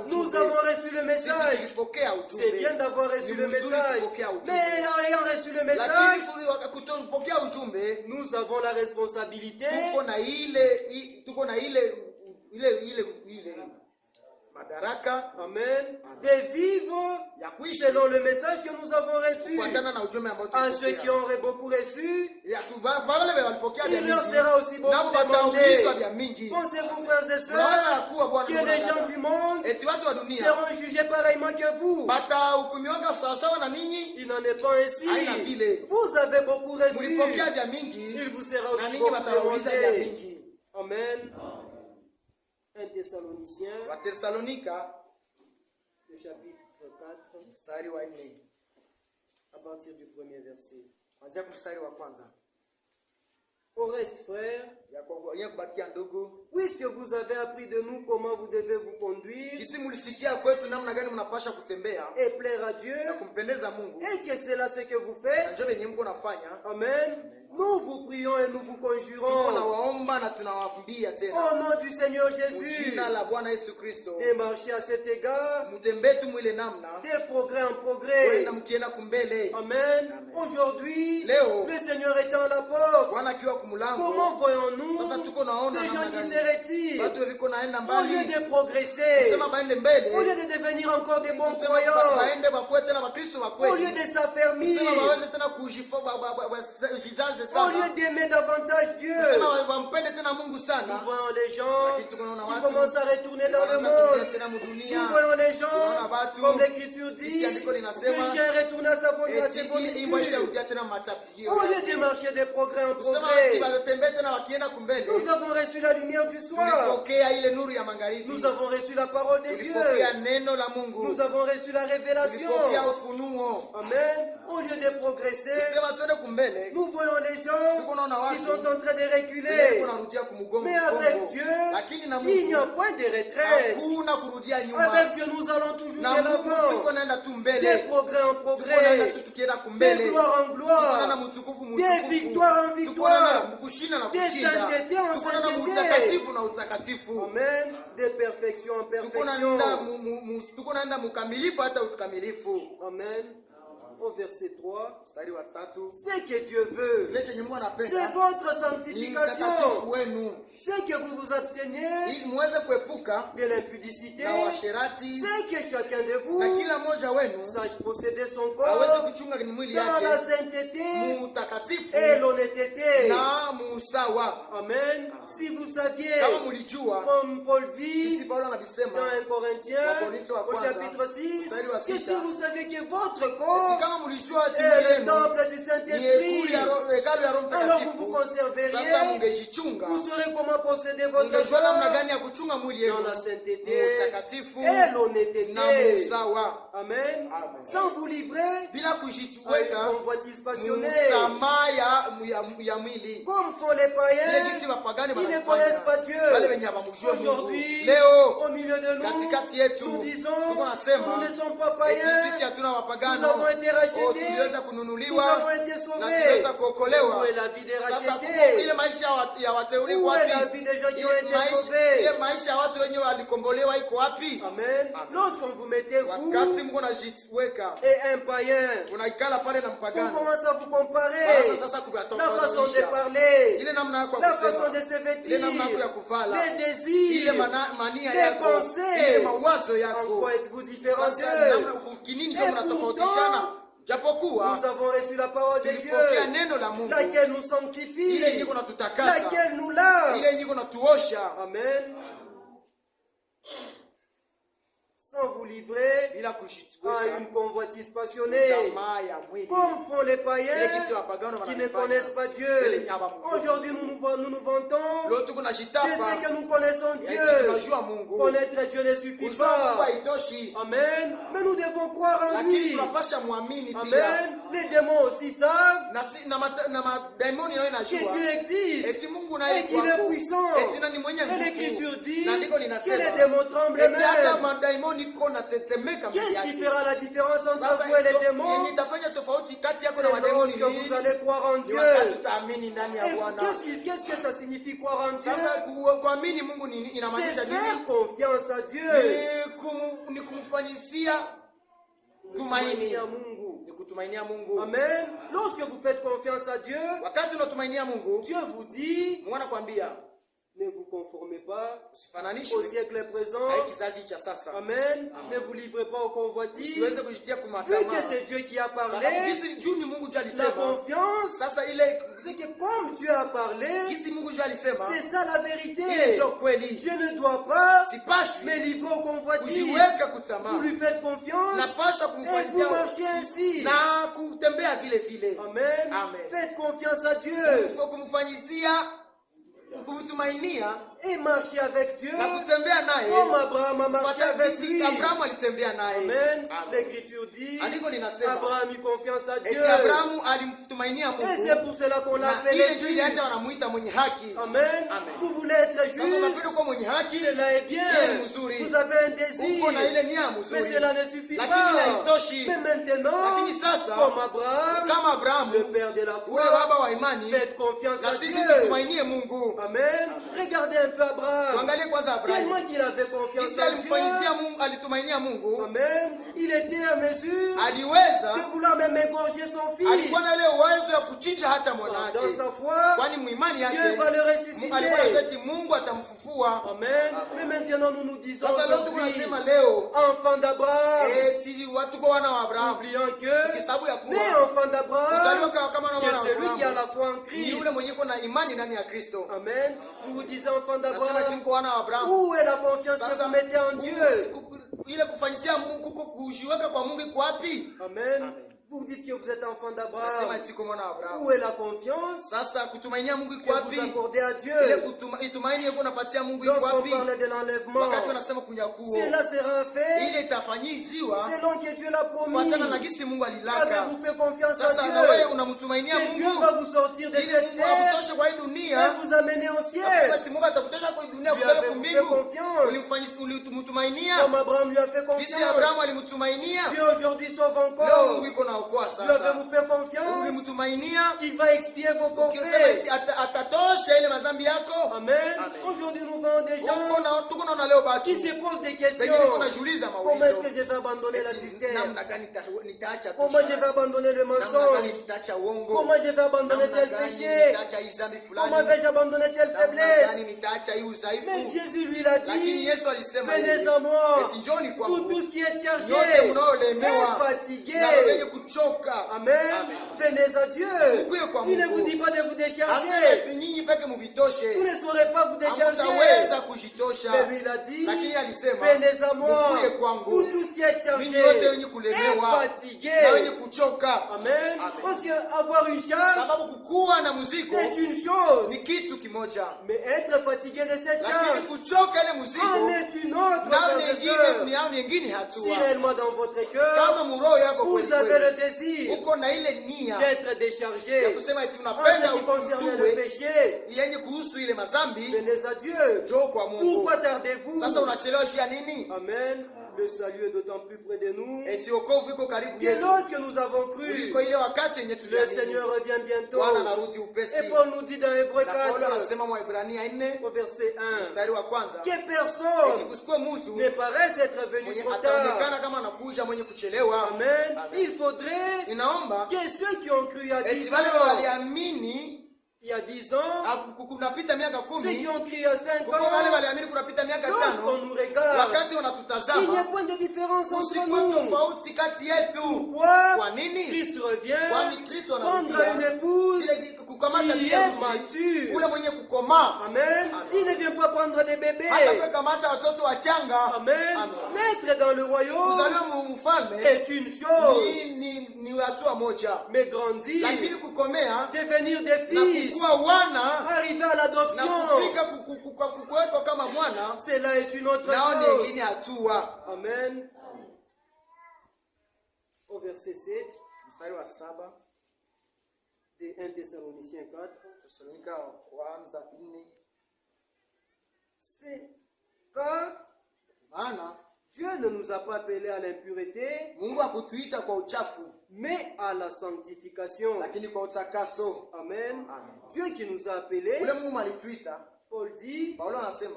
Nous avons reçu le message. C'est bien d'avoir reçu le message. Mais ayant reçu le message, nous avons la responsabilité madaraka, amen, de vivre selon le message que nous avons reçu. À ceux qui ont beaucoup reçu, il leur sera aussi beaucoup demandé. Pensez-vous, frères et sœurs, que les gens du monde seront jugés pareillement que vous? Il n'en est pas ainsi. Vous avez beaucoup reçu, il vous sera aussi beaucoup demandé. Amen. 1 Thessaloniciens, le chapitre 4, à partir du premier verset. Au reste, frères, puisque vous avez appris de nous comment vous devez vous conduire et plaire à Dieu, et que c'est là ce que vous faites, amen, nous vous prions et nous vous conjurons au nom du Seigneur Jésus de marcher à cet égard de progrès en progrès. Amen. Aujourd'hui, le Seigneur est à la porte. Comment voyons-nous des gens qui se retirent au lieu de progresser, au lieu de devenir encore des bons croyants, au lieu de s'affermir, au lieu d'aimer davantage Dieu? Nous voyons les gens qui commencent à retourner dans le monde. Nous voyons les gens, comme l'Écriture dit, le chien retourne à sa vomissure. Au lieu de marcher des progrès en progrès, nous avons reçu la lumière du soir. Nous avons reçu la parole de Dieu. Nous avons reçu la révélation. Amen. Au lieu de progresser, nous voyons les gens qui sont en train de reculer. Mais avec Dieu, il n'y a point de retraite. Avec Dieu, nous allons toujours de l'avant. Des progrès en progrès. Des gloires en gloire. Des victoires en victoire. Des saintetés en sainteté. Amen. De perfection en perfection. Amen. Au verset 3, ce que Dieu veut, c'est votre sanctification. C'est que vous vous absteniez de l'impudicité. C'est que chacun de vous sache posséder son corps dans la sainteté et l'honnêteté. Amen. Si vous saviez, comme Paul dit dans 1 Corinthiens au chapitre 6, que si vous saviez que votre corps est le temple du Saint-Esprit, alors vous vous conserveriez, vous saurez comment posséder votre corps dans la sainteté et l'honnêteté. Amen. Sans vous livrer à une convoitise passionnée, comme font les païens qui ne connaissent pas Dieu. Aujourd'hui, au milieu de nous, nous disons que nous ne sommes pas païens, nous avons été rachetés, nous avons été sauvés. Où est la vie des rachetés? Où est la vie des gens qui ont été sauvés? Amen. Lorsqu'on vous mettez vous et un païen, on commence à vous comparer la façon de parler, la façon de se vêtir, les désirs, les pensées. En quoi êtes-vous différents d'eux? Et pourtant, nous avons reçu la parole de Dieu, laquelle nous sanctifie, laquelle nous lave. Amen. Sans vous livrer à une convoitise passionnée, comme font les païens qui ne connaissent pas Dieu. Aujourd'hui, nous nous vantons de ce que nous connaissons Dieu. Connaître Dieu ne suffit pas. Amen. Mais nous devons croire en lui. Amen. Les démons aussi savent que Dieu existe et qu'il est puissant. Et l'Écriture dit que les démons tremblent même. Qu'est-ce qui fera la différence entre vous et les démons? C'est lorsque vous allez croire en Dieu. Qu'est-ce que ça signifie croire en Dieu? C'est faire confiance à Dieu. Amen. Lorsque vous faites confiance à Dieu, Dieu vous dit, Ne vous conformez pas au siècle présent. Amen. Ne vous livrez pas aux convoitises. Vu que c'est Dieu qui a parlé, la confiance, c'est que comme Dieu a parlé, c'est ça la vérité. Dieu ne doit pas me livrer aux convoitises. Vous lui faites confiance et vous marchez ainsi. Amen. Faites confiance à Dieu. Et marcher avec Dieu comme Abraham a marché avec lui. Amen. L'Écriture dit Abraham eut confiance à Dieu. Et c'est pour cela qu'on l'appelle juge. Amen. Vous voulez être juge, cela est bien. Vous avez un désir, mais cela ne suffit pas. Mais maintenant, comme Abraham, le père de la foi, faites confiance à Dieu. Amen. Regardez un peu Abraham. Tellement qu'il avait confiance en Dieu. Amen. Il était à mesure de vouloir même égorger son fils. Dans sa foi, Dieu va le ressusciter. Amen. Mais maintenant nous nous disons enfant d'Abraham. Oubliant que mais enfant d'Abraham, que celui qui a la foi en Christ. Amen. Vous vous disiez enfant d'Abraham, où est la confiance que vous mettez en Dieu? Amen. Vous dites que vous êtes enfant d'Abraham. Où est la confiance que vous accordez à Dieu? Lorsqu'on parle de l'enlèvement, cela sera fait selon que Dieu l'a promis. Avez-vous fait confiance à Dieu? Que Dieu va vous sortir de cette terre et vous amener au ciel. Lui avez-vous fait confiance? Comme Abraham lui a fait confiance. Dieu aujourd'hui sauve encore. Lui avez-vous fait confiance qu'il va expier vos forfaits? Amen. Aujourd'hui nous voyons des gens qui se posent des questions. Comment est-ce que je vais abandonner l'adultère? Comment je vais abandonner le mensonge? Comment je vais abandonner tel péché? Comment vais-je abandonner telle faiblesse? Mais Jésus lui l'a dit, venez à moi, vous tous qui êtes chargés et fatigués. Amen. Venez à Dieu. Il ne vous dit pas de vous décharger. Vous ne saurez pas vous décharger. Mais lui il a dit, venez à moi, vous tous qui êtes chargés et fatigués. Amen. Parce que avoir une charge est une chose, mais être fatigué de cette charge en est une autre. Si réellement dans votre cœur vous avez le désir d'être déchargé en ce qui concerne le péché, venez à Dieu. Pourquoi tardez-vous? Amen. Le salut est d'autant plus près de nous que lorsque nous avons cru, le Seigneur revient bientôt. Et Paul nous dit dans Hébreux 4 au verset 1 que personne ne paraisse être venu trop tard. Amen. Il faudrait que ceux qui ont cru à 10 ans, il y a 10 ans, ceux qui ont crié à 5 ans, lorsqu'on nous regarde, il n'y a point de différence entre nous. Pourquoi? Christ revient prendre une épouse qui est mature. Amen. Il ne vient pas prendre des bébés. Amen. Naître dans le royaume est une chose, mais grandir, devenir des fils, arriver à l'adoption, cela est une autre chose. Amen. Au verset 7 de 1 Thessaloniciens 4, c'est car Dieu ne nous a pas appelés à l'impureté, mais à la sanctification. Amen. Dieu qui nous a appelés, Paul dit,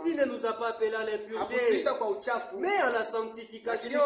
il ne nous a pas appelés à l'impureté, mais à la sanctification.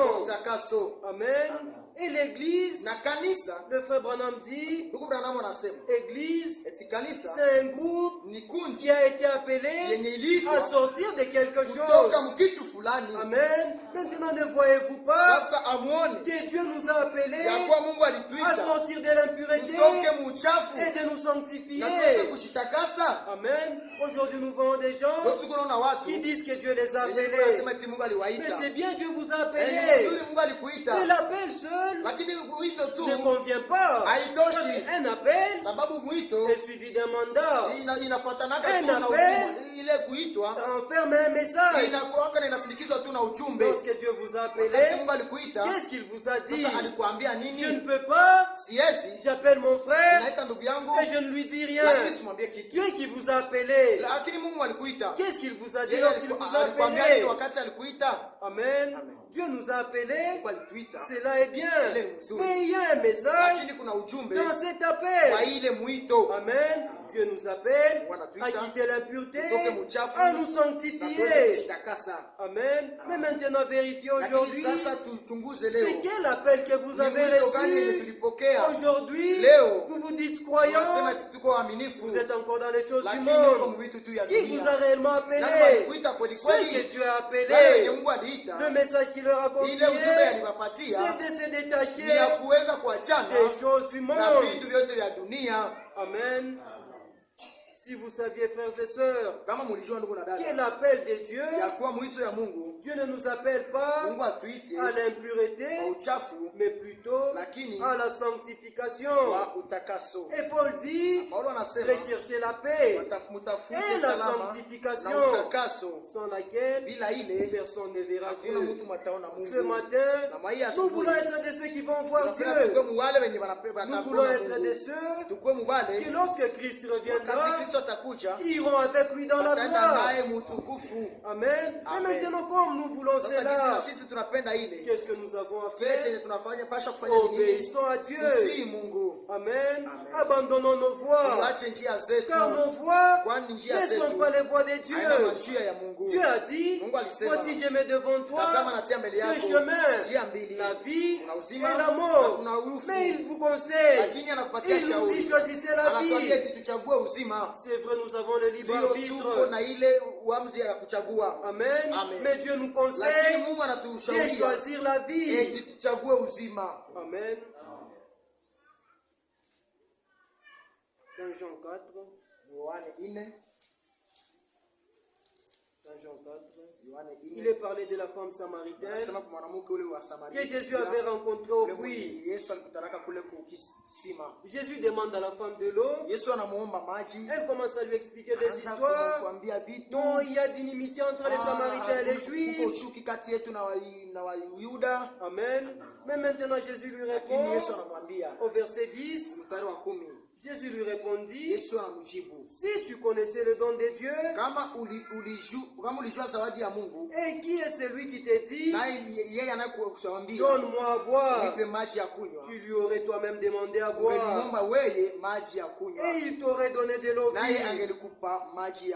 Amen. Et l'église, na kanisa, le frère Branham dit, ndugu Branham anasema, église, eti kanisa c'est un groupe ni kundi qui a été appelé yenye iliitwa à sortir de quelque kutoka chose. mkitu fulani. Amen. Maintenant, ne voyez-vous pas Sasa amuone que Dieu nous a appelés ya kuwa Mungu à alituita sortir de l'impureté tutoke muchafu et de nous sanctifier. na tuweze kushitakasa. Amen. Aujourd'hui, nous voyons des gens Leo tuko naona watu qui disent que Dieu les a wenye appelés. wanasema eti Mungu Mais aliwaita. c'est bien, Dieu vous a Ni appelés. mzuri Mungu alikuita. Mais l'appel seul Lakini mwito tu ne convient pas. Parce haitoshi. qu'un appel Sababu mwito est suivi d'un mandat. inafuatanaga Un tu na appel ile kuitwa enferme un message. inakuwa na inasindikizwa tu na ujumbe. Lorsque Dieu vous a appelé, Wakati Mungu alikuita, qu'est-ce qu'il vous a dit? sasa alikuambia Je ne nini? peux pas, Siesi, j'appelle mon frère naita ndugu yangu, et je ne lui dis rien. lakini simwambie kitu. Dieu qui vous a appelé, Lakini Mungu alikuita. qu'est-ce qu'il vous a dit Yeye lorsqu'il vous a alikwambia nini appelé? wakati alikuita? Amen. Amen. Dieu nous a appelés, Mungu alituita. cela est bien. Ile ni mzuri. Mais il y a un message Lakini kuna ujumbe dans cet wa appel. ile mwito. Amen. Dieu nous appelle Mungu à anatuita quitter l'impureté, tutoke muchafu, à nous na tuweze sanctifier. kujitakasa. Amen. Mais maintenant, vérifiez Lakini aujourd'hui, sasa tuchunguze c'est leo. quel appel que vous Ni avez mwito gani yenye reçu. tulipokea? Aujourd'hui, Leo, vous vous dites Tunasema croyants, eti tuko waaminifu. vous êtes encore dans les choses du Lakini uko monde. mwitu tu ya Qui vous a dunia. réellement Nani appelé? walikuita kweli Ceux que kweli? Dieu a Wale wenye appelés. Mungu aliita. Le message qu'il leur a confié, Ile ujumbe c'est aliwapatia de se ni ya détacher kuweza kuachana des choses du na monde. vitu vyote vya dunia. Amen. Si vous saviez, frères et sœurs, Kama mlijua ndugu na quel dada, appel de Dieu, ya kuwa mwito ya Mungu, Dieu ne nous appelle pas Mungu atuite à kwa l'impureté, uchafu mais plutôt lakini à la sanctification. kwa utakaso. Et Paul dit, Paulo anasema recherchez la paix mtafute et la salama sanctification, na utakaso, sans laquelle bila ile personne ne verra hakuna Dieu. mtu mataona Ce Mungu. matin, Na mai nous asubuhi voulons être de ceux qui vont voir tunapenda tukue Dieu. muwale wenye Nous voulons être de ceux tukue muwale qui, lorsque Christ wakati reviendra, Kristo atakuja iront avec lui dans la wataenda gloire. naye mutukufu. Amen. Amen. Mais maintenant, comme nous voulons Sasa cela, sisi tunapenda ile qu'est-ce que nous avons à kile faire? chenye tunafanya pasha kufanya nini? Obéissons à Kutii Dieu. Mungu. Amen. Amen. Abandonnons nos voies. Tuache njia zetu, Car nos voies kwani njia ne sont zetu pas les voies de Dieu. haina njia ya Mungu. Dieu a dit, Mungu alisema, voici je mets devant toi tazama natia mbele deux yako chemins, njia mbili, la vie kuna et uzima la na mort. kuna ufu. Mais il vous conseille, Lakini anakupatia il nous shauri, dit choisissez la anatuambia vie. eti tuchague uzima. C'est vrai, nous avons le libre Ndio tuko arbitre. na ile uamuzi ya kuchagua, Amen. Amen. Mais Dieu nous lakini conseille Mungu de anatushauri choisir la vie. eti tuchague uzima. Amen. Dans Jean 4, Yohane 4, dans Jean 4, Yohane il 4, est parlé de la femme samaritaine anasema kwa mwanamke ule wa Samaria que Jésus avait rencontré au puits. Yesu alikutanaka kule kisima. Jésus demande à la femme de l'eau. Yesu anamuomba maji, Elle commence à lui expliquer des anaanza histoires kumwambia vitu dont il y a d'inimitié entre les Samaritains et les kuko Juifs. chuki kati yetu na Wayuda. Amen. Mais maintenant Jésus lui Lakini répond Yesu anamwambia au verset 10. mstari wa 10, Jésus lui répondit, Yesu anamjibu, si tu connaissais le don de Dieu, kama ulijua zawadi ya Mungu, et qui est celui qui te dit, naye yeye anayekushaambia donne-moi à boire, nipe maji ya kunywa, tu lui aurais toi-même demandé à boire, ungelimuomba weye maji ya kunywa, et il t'aurait donné de l'eau naye vive. angelikupa maji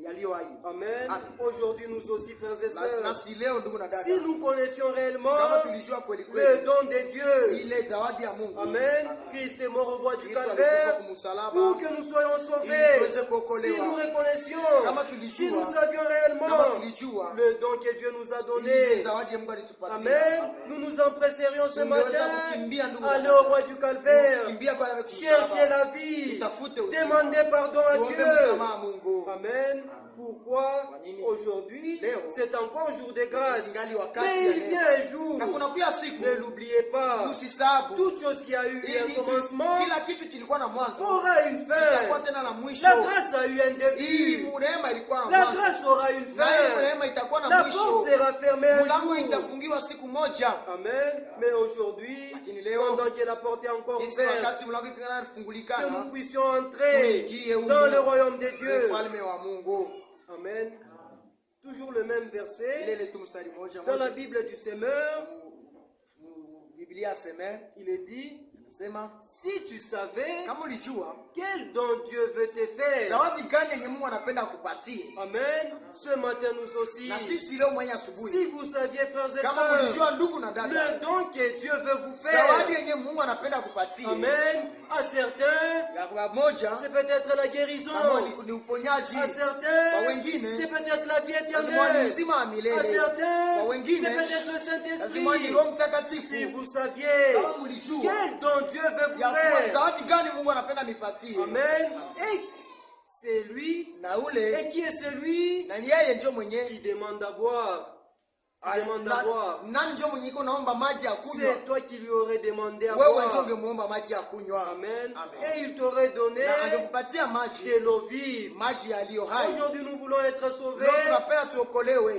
yaliyo hai. Amen. Amen. Aujourd'hui, nous aussi, frères et Na sœurs, si leo ndugu na dada, si nous connaissions réellement kama tulijua kweli le kweli don de Dieu, ile zawadi ya Mungu, Amen, Christ est mort au bois du Kristo alikufa calvaire kumsalaba, pour que nous soyons ili sauvés. tuweze kuokolewa. Si nous reconnaissions, Kama tulijua, si nous savions kama réellement tulijua le don que Dieu nous a ile donné, zawadi ya Mungu alitupatia, Amen, nous nous empresserions ce Tungeweza matin, kukimbia ndugu aller na au bois du calvaire, kukimbia kwa chercher la vie, tutafute uzima, demander pardon à tuombe Dieu. msamaha Mungu. Amen. Pourquoi aujourd'hui, c'est encore un jour de grâce. Mais il vient un jour, Na kuna pia siku, ne l'oubliez pas, usisabu toute chose qui a eu un commencement kila kitu kilikuwa na mwanzo, aura une kitakuwa fin. tena na mwisho. La grâce a eu un Hii début. rehema ilikuwa na La mwanzo, grâce aura une na hii fin. rehema itakuwa na La mwisho. porte sera fermée un Mlango jour. itafungiwa siku moja. Amen. Mais aujourd'hui, Lakini leo, pendant que la porte est encore Isi ouverte, wakati mlango que inafungulikana, nous puissions entrer tuingie humu dans le royaume de Dieu. ufalme wa Mungu. Amen. Toujours le même verset. Ile ile tu mstari moja Dans la moja. Bible du Semeur, Biblia sema, il est dit, Si tu savais quel don Dieu veut te faire. Amen. Ce matin nous aussi. Si vous saviez, frères et sœurs, le don que Dieu veut vous faire. Amen. À certains, c'est peut-être la guérison. À certains, c'est peut-être la vie éternelle. À certains, c'est peut-être le Saint-Esprit. Si vous saviez quel don Dieu veut vous faire. Amen. Et c'est lui. Et qui est celui qui demande à boire? C'est toi qui lui aurais demandé à boire. Amen. Et il t'aurait donné de l'eau vive. Aujourd'hui nous voulons être sauvés.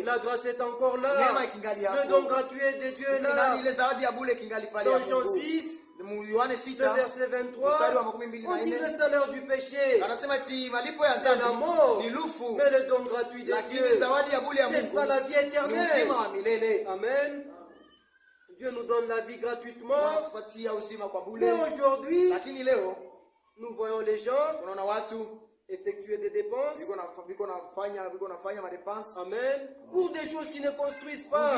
La grâce est encore là. Le don gratuit de Dieu est là. Dans Jean 6, le verset 23, on dit le salaire du péché, c'est la mort, mais le don gratuit de Dieu, n'est-ce pas la vie éternelle? Amen. Dieu nous donne la vie gratuitement. Mais aujourd'hui, nous voyons les gens effectuer des dépenses. Amen. Pour des choses qui ne construisent pas.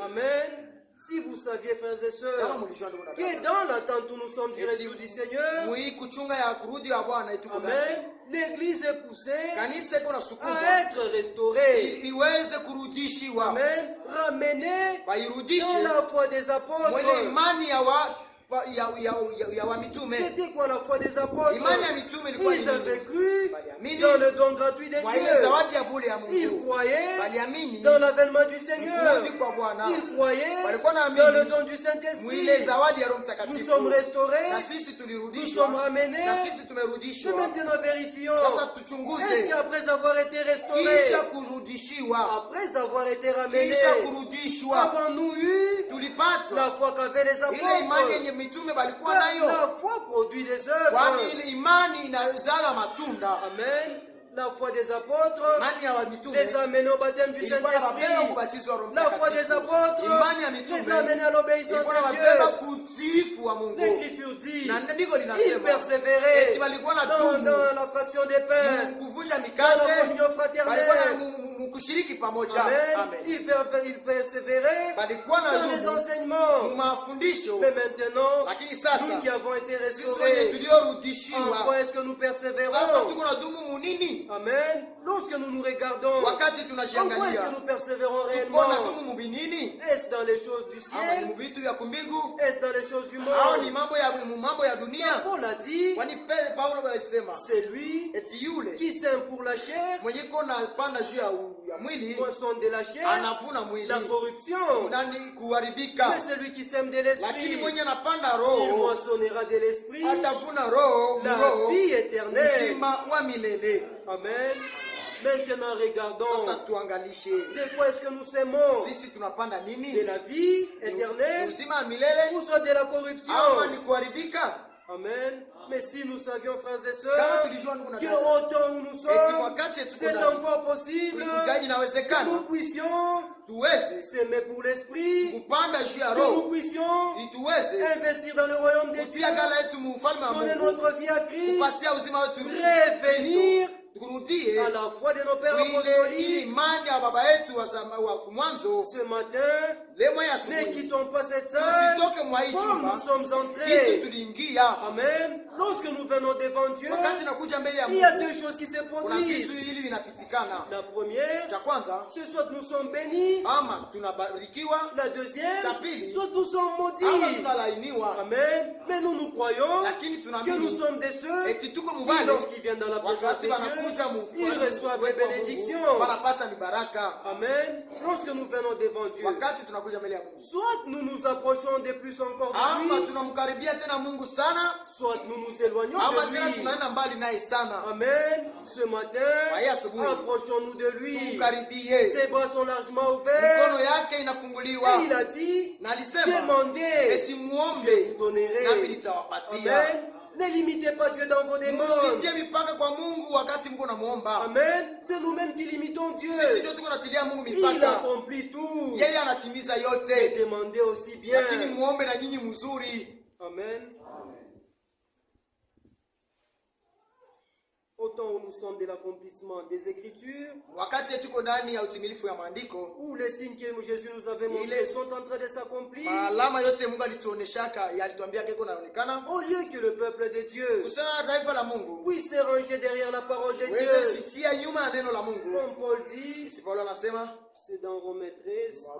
Amen. Si vous saviez, frères et sœurs, que dans l'attente où nous sommes du retour du Seigneur, amen, l'église est poussée à être restaurée. Amen. Ramenée dans la foi des apôtres. C'était quoi la foi des apôtres? Ils avaient cru dans le don gratuit de Dieu. Ils croyaient dans l'avènement du Seigneur. Ils croyaient dans le don du Saint-Esprit. Nous sommes restaurés. Nous sommes ramenés. Et maintenant vérifions. Est-ce qu'après avoir été restaurés, après avoir été ramenés, avons-nous eu la foi qu'avaient les apôtres? La foi produit des œuvres. Amen. La foi des apôtres les a amenés au baptême du Saint-Esprit. La foi des apôtres les a amenés à l'obéissance de Dieu. L'Écriture dit, ils persévéraient dans la fraction des pains, dans la communion fraternelle. Amen. Ils persévéraient dans les enseignements. Mais maintenant, nous qui avons été restaurés, en quoi est-ce que nous persévérons? Amen. Lorsque nous nous regardons, en quoi est-ce que nous persévérons réellement? Est-ce dans les choses du ciel? Est-ce dans les choses du monde? Paul a dit, c'est lui qui sème pour la chair, moisson de la chair, la corruption. Mais celui qui sème de l'esprit, il moissonnera de l'esprit la vie éternelle. Amen. Maintenant regardons de quoi est-ce que nous sémons? De la vie éternelle ou soit de la corruption? Amen. Mais si nous savions, frères et sœurs, qu'au temps où nous sommes, c'est encore possible que nous puissions s'aimer pour l'esprit, que nous puissions investir dans le royaume de Dieu, donner notre vie à Christ, revenir à la foi de nos pères apostoliques. Ce matin, ne quittons pas cette salle comme nous sommes entrés. Amen. Lorsque nous venons devant Dieu, il y a deux choses qui se produisent. La première, c'est soit nous sommes bénis. La deuxième, soit nous sommes maudits. Amen. Mais nous croyons que nous sommes des ceux qui, lorsqu'ils viennent dans la présence de Dieu, ils reçoivent les bénédictions. Amen. Lorsque nous venons devant Dieu, soit nous nous approchons de plus encore de lui, soit nous nous éloignons de lui. Amen. Ce matin, approchons-nous de lui. Ses bras sont largement ouverts. Et il a dit, demandez, je vous donnerai. Amen. Ne limitez pas Dieu dans vos demandes. Amen. C'est nous-mêmes qui limitons Dieu. Il accomplit tout. Et demandez aussi bien. Amen. Autant où nous sommes de l'accomplissement des Écritures, où les signes que Jésus nous avait montrés sont en train de s'accomplir, au lieu que le peuple de Dieu puisse se ranger derrière la parole de Dieu, comme Paul dit, c'est dans Romains 13,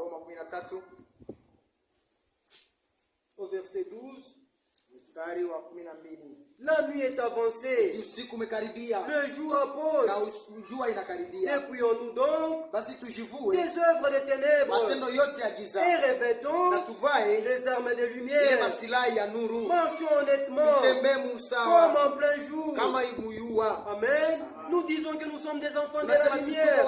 au verset 12, la nuit est avancée, le jour approche. Dépouillons-nous donc des œuvres des ténèbres et revêtons les armes de lumière. Marchons honnêtement comme en plein jour. Amen. Nous disons que nous sommes des enfants de la lumière,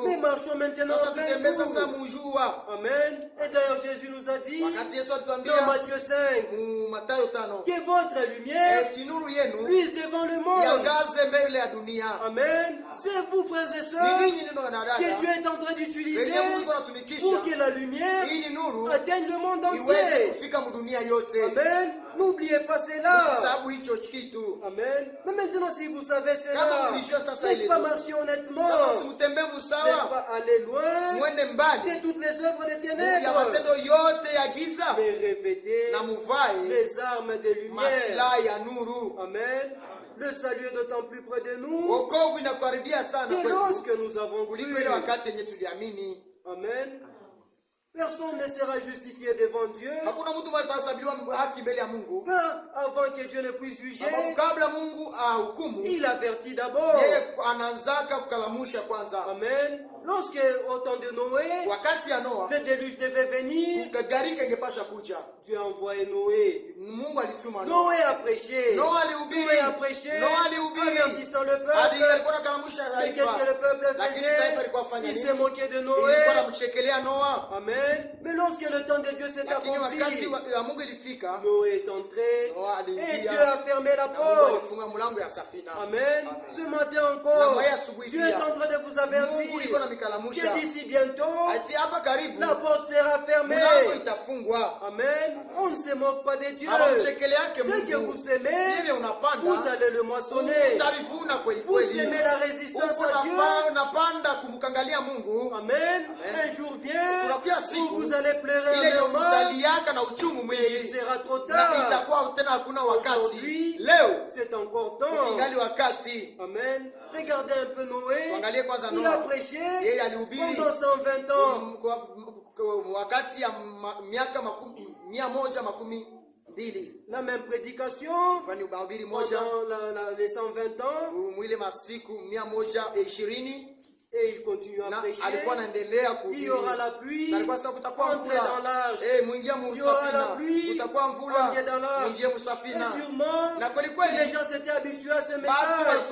mais marchons maintenant en plein jour. Amen. Et d'ailleurs Jésus nous a dit dans Matthieu 5 que votre lumière luise devant le monde. Amen. C'est vous, frères et sœurs, que Dieu est en train d'utiliser pour que la lumière atteigne le monde entier. Amen. N'oubliez pas cela. Amen. Mais maintenant, si vous savez cela, n'est-ce pas marcher honnêtement? N'est-ce pas aller loin de toutes les œuvres des ténèbres? Mais répétez les armes de lumière. Amen. Le salut est d'autant plus près de nous que lorsque nous avons cru. Amen. Personne ne sera justifié devant Dieu. Car avant que Dieu ne puisse juger, il avertit d'abord. Amen. Lorsque au temps de Noé, le déluge devait venir, Dieu a envoyé Noé. Noé a prêché. Noé a prêché, avertissant le peuple. Mais qu'est-ce que le peuple faisait? Il s'est moqué de Noé. Amen. Mais lorsque le temps de Dieu s'est accompli, Noé est entré et Dieu a fermé la porte. Amen. Ce matin encore, Dieu est en train de vous avertir que d'ici bientôt, la porte sera fermée. Amen. On ne se moque pas de Dieu. Ce que vous semez, vous allez le moissonner. Vous semez la résistance à Dieu. Amen. Un jour vient où vous allez pleurer amèrement, mais il sera trop tard. Aujourd'hui, c'est encore temps. Amen. Regardez un peu Noé. Il a prêché pendant 120 ans. La même prédication pendant les 120 ans. Et il continue à prêcher. Il y aura la pluie, entrez dans l'arche. Il y aura la pluie, entrez dans l'arche. Et sûrement, les gens s'étaient habitués à ce message.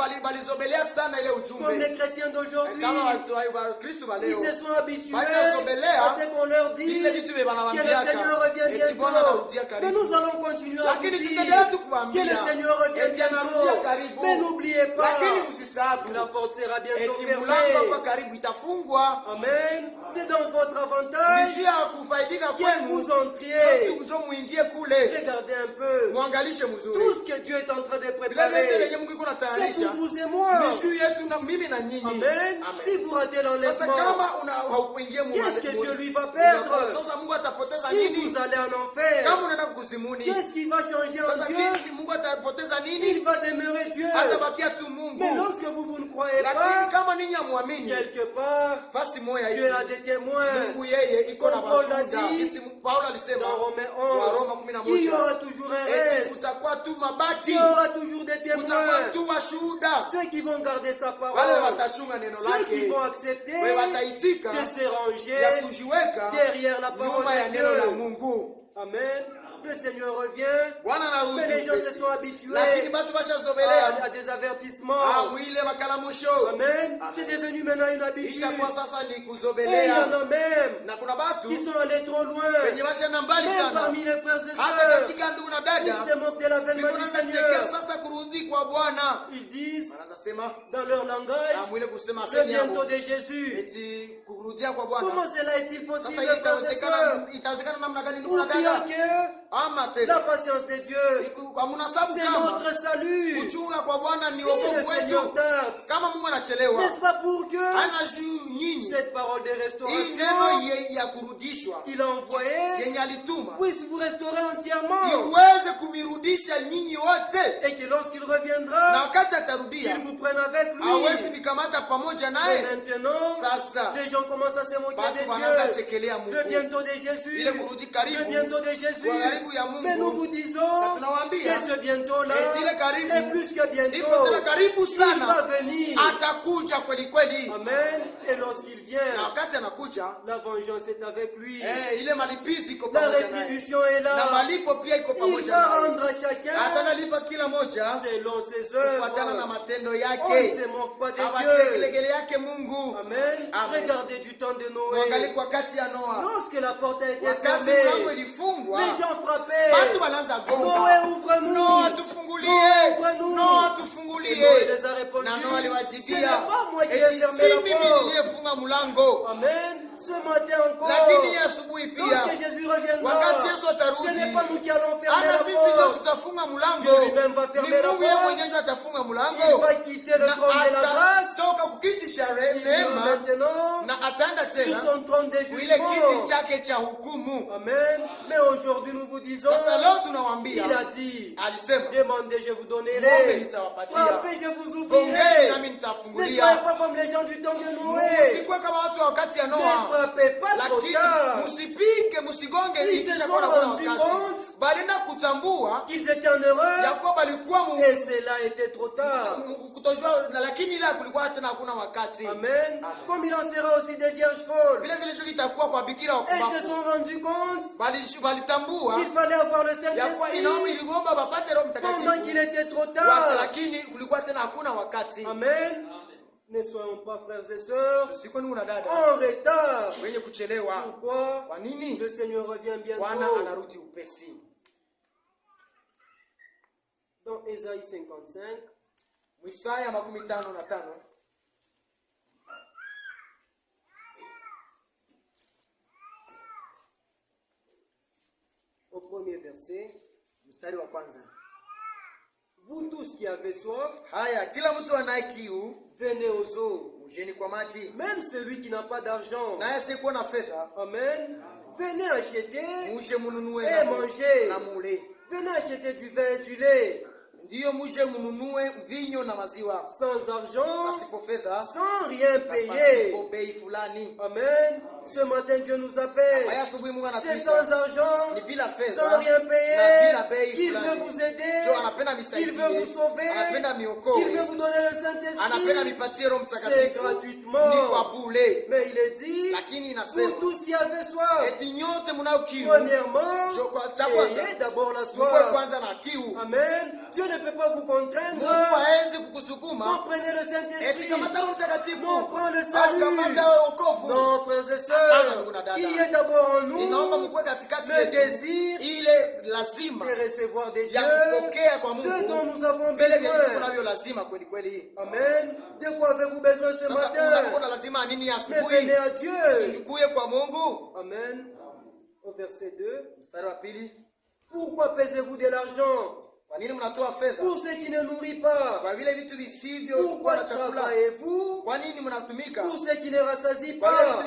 Comme les chrétiens d'aujourd'hui, ils se sont habitués à ce qu'on leur dit que le Seigneur revient bientôt. Mais nous allons continuer à vous dire que le Seigneur revient bientôt. Mais n'oubliez pas, la porte sera bientôt fermée. Amen. C'est dans votre avantage que vous entriez. Regardez un peu tout ce que Dieu est en train de préparer. C'est pour vous et moi. Amen. Si vous ratez l'enlèvement, qu'est-ce que Dieu lui va perdre? Si vous allez en enfer, qu'est-ce qui va changer en Dieu? Il va demeurer Dieu. Mais lorsque vous ne croyez pas, quelque part, Dieu a des témoins. Comme Paul l'a dit dans Romains 11, il y aura toujours un reste. Il y aura toujours des témoins. Ceux qui vont garder sa parole, ceux qui vont accepter de se ranger derrière la parole de Dieu. Amen. Le Seigneur revient, mais les gens se sont habitués à des avertissements. Amen. C'est devenu maintenant une habitude. Et il y en a même qui sont allés trop loin. Même parmi les frères et sœurs, ils se moquent de l'avènement du Seigneur. Ils disent dans leur langage, le bientôt de Jésus. Comment cela est-il possible, frères et sœurs? Ou bien que la patience de Dieu, c'est notre salut. Si le Seigneur tarde, n'est-ce pas pour que cette parole de restauration qu'il a envoyée puisse vous restaurer entièrement, et que lorsqu'il reviendra, il vous prenne avec lui. Et maintenant, les gens commencent à se moquer de Dieu, le bientôt de Jésus, le bientôt de Jésus. Mais nous vous disons que ce bientôt-là est plus que bientôt. Il va venir. Amen. Et lorsqu'il vient, la vengeance est avec lui. La rétribution est là. Il va rendre à chacun selon ses œuvres. On ne se moque pas de Dieu. Amen. Regardez du temps de Noé. Lorsque la porte a été fermée, les gens frappaient. Noé, ouvre-nous. Noé, ouvre-nous. Et Noé les a répondu, ce n'est pas moi qui ai fermé la porte. Amen. Ce matin encore, lorsque Jésus reviendra, ce n'est pas nous qui allons fermer la porte. Dieu lui-même va fermer la porte. Il va quitter le trône de la grâce. Il va maintenant sur son trône de jugement. Amen. Mais aujourd'hui nous vous disons, il a dit, demandez, je vous donnerai. Frappez, je vous ouvrirai. Ne soyez pas comme les gens du temps de Noé. Ne frappez pas trop tard. Ils se sont rendus compte qu'ils étaient en erreur et cela était trop tard. Amen. Comme il en sera aussi des vierges folles. Et ils se sont rendus compte qu'il fallait avoir le Saint-Esprit pendant qu'il était trop tard. Amen. Ne soyons pas, frères et sœurs, en retard. Pourquoi? Le Seigneur revient bientôt. Dans Ésaïe 55, au premier verset, vous tous qui avez soif, venez aux eaux. Même celui qui n'a pas d'argent, amen, venez acheter et manger. Venez acheter du vin et du lait. Sans argent, sans rien payer. Amen. Ce matin, Dieu nous appelle. C'est sans argent, sans rien payer. Il veut vous aider. Il veut vous sauver. Il veut vous donner le Saint-Esprit. C'est gratuitement. Mais il est dit, pour tous qui avaient soif, premièrement, ayez d'abord la soif. Amen. Dieu ne peut pas vous contraindre. Comprenez le Saint-Esprit. Non, prends le salut. Non, frères et sœurs, il est d'abord en nous le désir de recevoir de Dieu ce dont nous avons besoin. Amen. De quoi avez-vous besoin ce matin? Mais venez à Dieu. Amen. Au verset 2. Pourquoi pesez-vous de l'argent pour ce qui ne nourrit pas? Pourquoi travaillez-vous pour ce qui ne rassasie pas?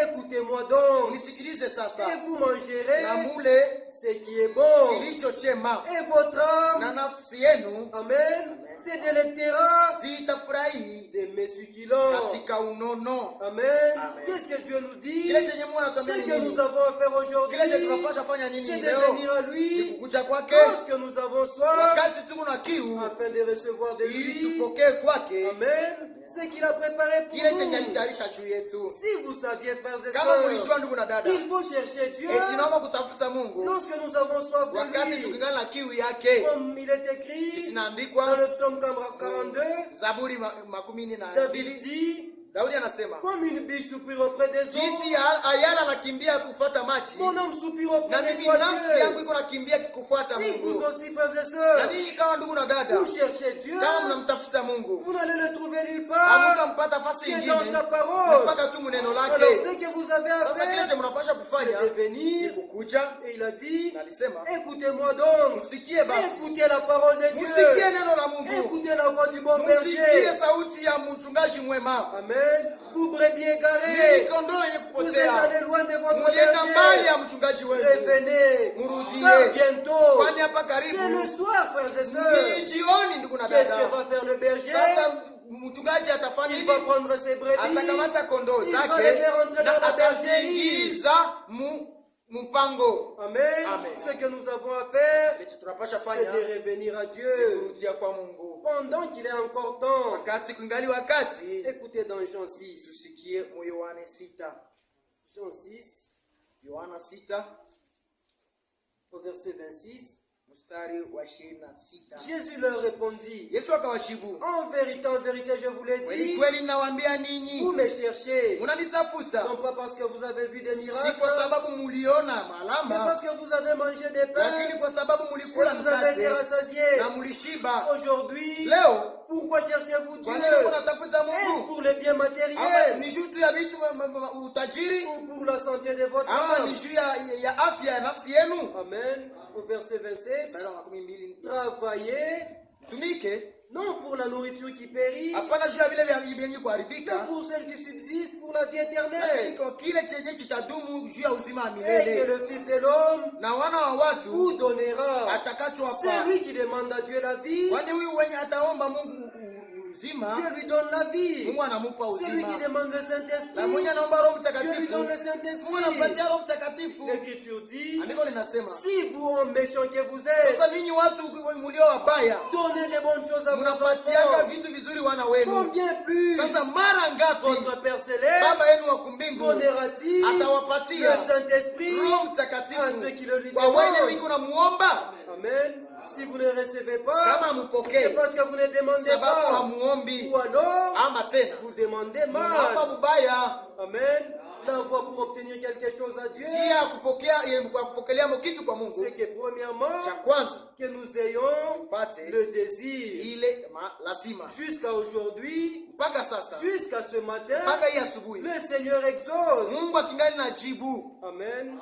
Écoutez-moi donc, et vous mangerez ce qui est bon, et votre âme, amen, se délectera de mes succulents. Amen. Qu'est-ce que Dieu nous dit? Ce que nous avons à faire aujourd'hui, c'est de venir à lui lorsque nous avons soif, afin de recevoir de lui, amen, ce qu'il a préparé pour nous. Si vous saviez, frères et sœurs, qu'il faut chercher Dieu lorsque nous avons soif de lui, comme il est écrit dans le psaume 42, David dit, Daudi anasema, comme une biche soupire auprès des eaux, jinsi ayala anakimbia kufuata maji, mon âme soupire auprès na de mimi toi, nafsi yangu Dieu. iko nakimbia kufuata Si vous Mungu. aussi, frères et Na sœurs, ninyi kama ndugu na dada, vous cherchez Dieu, kama mnamtafuta Mungu, vous n'allez le trouver nulle hamuta part mpata fasi que ingine dans sa parole. mpaka tu muneno Alors, lake. ce que vous avez à Sasa kile faire, cha mnapasha kufanya c'est de ni venir. kukuja. Et il a dit, Na alisema, écoutez-moi donc, msikie basi, écoutez la parole de msikie Dieu, neno la Mungu, écoutez la voix du bon msikie berger. sauti ya mchungaji mwema. Amen. Vous brebis Ni égarés, kondoo yenye vous êtes kupotea, allés loin de votre mulienda mbali ya berger. mchungaji wenu. Revenez, Murudie. car bientôt, Kwani hapa c'est karibu le soir, frères et ni sœurs. jioni, ndugu na Qu'est-ce que dada. va faire le berger? Sasa mchungaji atafanya Il va nini? prendre ses brebis, Atakamata kondoo il va les zake faire entrer na dans la bergerie. ataziingiza mpango. Amen. Amen. Ce que nous avons à faire, Kile tunapasha c'est fanya de revenir à Dieu kurudia kwa Mungu pendant qu'il est encore temps. wakati kungali wakati. Écoutez dans Jean 6. Tusikie mu Yohana 6, Jean 6, Yohana 6 au verset 26. mstari wa 26. Jésus leur répondit, Yesu akawajibu, en vérité, je vous l'ai kweli dit, kweli ninawaambia vous ninyi, me cherchez, munanitafuta non pas parce que vous avez vu des si miracles, kwa sababu muliona mais malama, parce que vous avez mangé des pains, lakini kwa sababu et mulikula vous avez été mkate rassasiés. na mulishiba. Aujourd'hui, Leo pourquoi cherchez-vous Dieu? kwa nini munatafuta Est-ce Mungu? pour les biens Ama matériels ni juu tu ya vitu utajiri, ou pour la santé de votre ama âme? ni juu ya afya ya nafsi yenu? Amen. Au verset 26, Mstari wa 12, travaillez tumike non pour la nourriture qui périt, hapana juu ya vile vyenye mais kuharibika, pour celle qui subsiste pour la vie lakini éternelle. kwa kile chenye kitadumu juu ya uzima wa Et que milele. le Fils de l'homme Na wana wa watu vous donnera. atakachowapa, C'est lui qui demande à Dieu la vie, kwani huyu wenye ataomba Mungu uzima, Dieu lui donne la vie. Mungu anamupa C'est lui qui uzima. demande le Na Saint-Esprit, mwenye anaomba Roho Dieu lui Mtakatifu, donne le Mungu Saint-Esprit. anampatia Roho Mtakatifu. L'Écriture dit, Andiko linasema, si vous, hommes méchants que vous êtes, sasa ninyi watu mulio wabaya, donnez des bonnes choses à vos mnapatiaka enfants, vitu vizuri wana wenu, combien plus sasa mara ngapi votre Père Céleste Baba yenu wa kumbingu donnera-t-il le atawapatia Saint-Esprit Roho à Mtakatifu ceux qui le lui kwa wenye demandent? wiko na muomba? Amen. Si vous ne recevez pas, Kama c'est mupokee parce que vous ne demandez sababu pas. hamuombi, Ou alors, ama tena vous demandez munaomba mal. mubaya. Amen. La voie pour obtenir quelque chose à Dieu, Njia ya kupokelea kitu kwa Mungu, c'est que premièrement, cha kwanza que nous ayons tupate le désir. ile lazima. Jusqu'à aujourd'hui, Mpaka sasa, jusqu'à ce matin, mpaka hii asubuhi, le Seigneur exauce. Mungu akingali na jibu. Amen.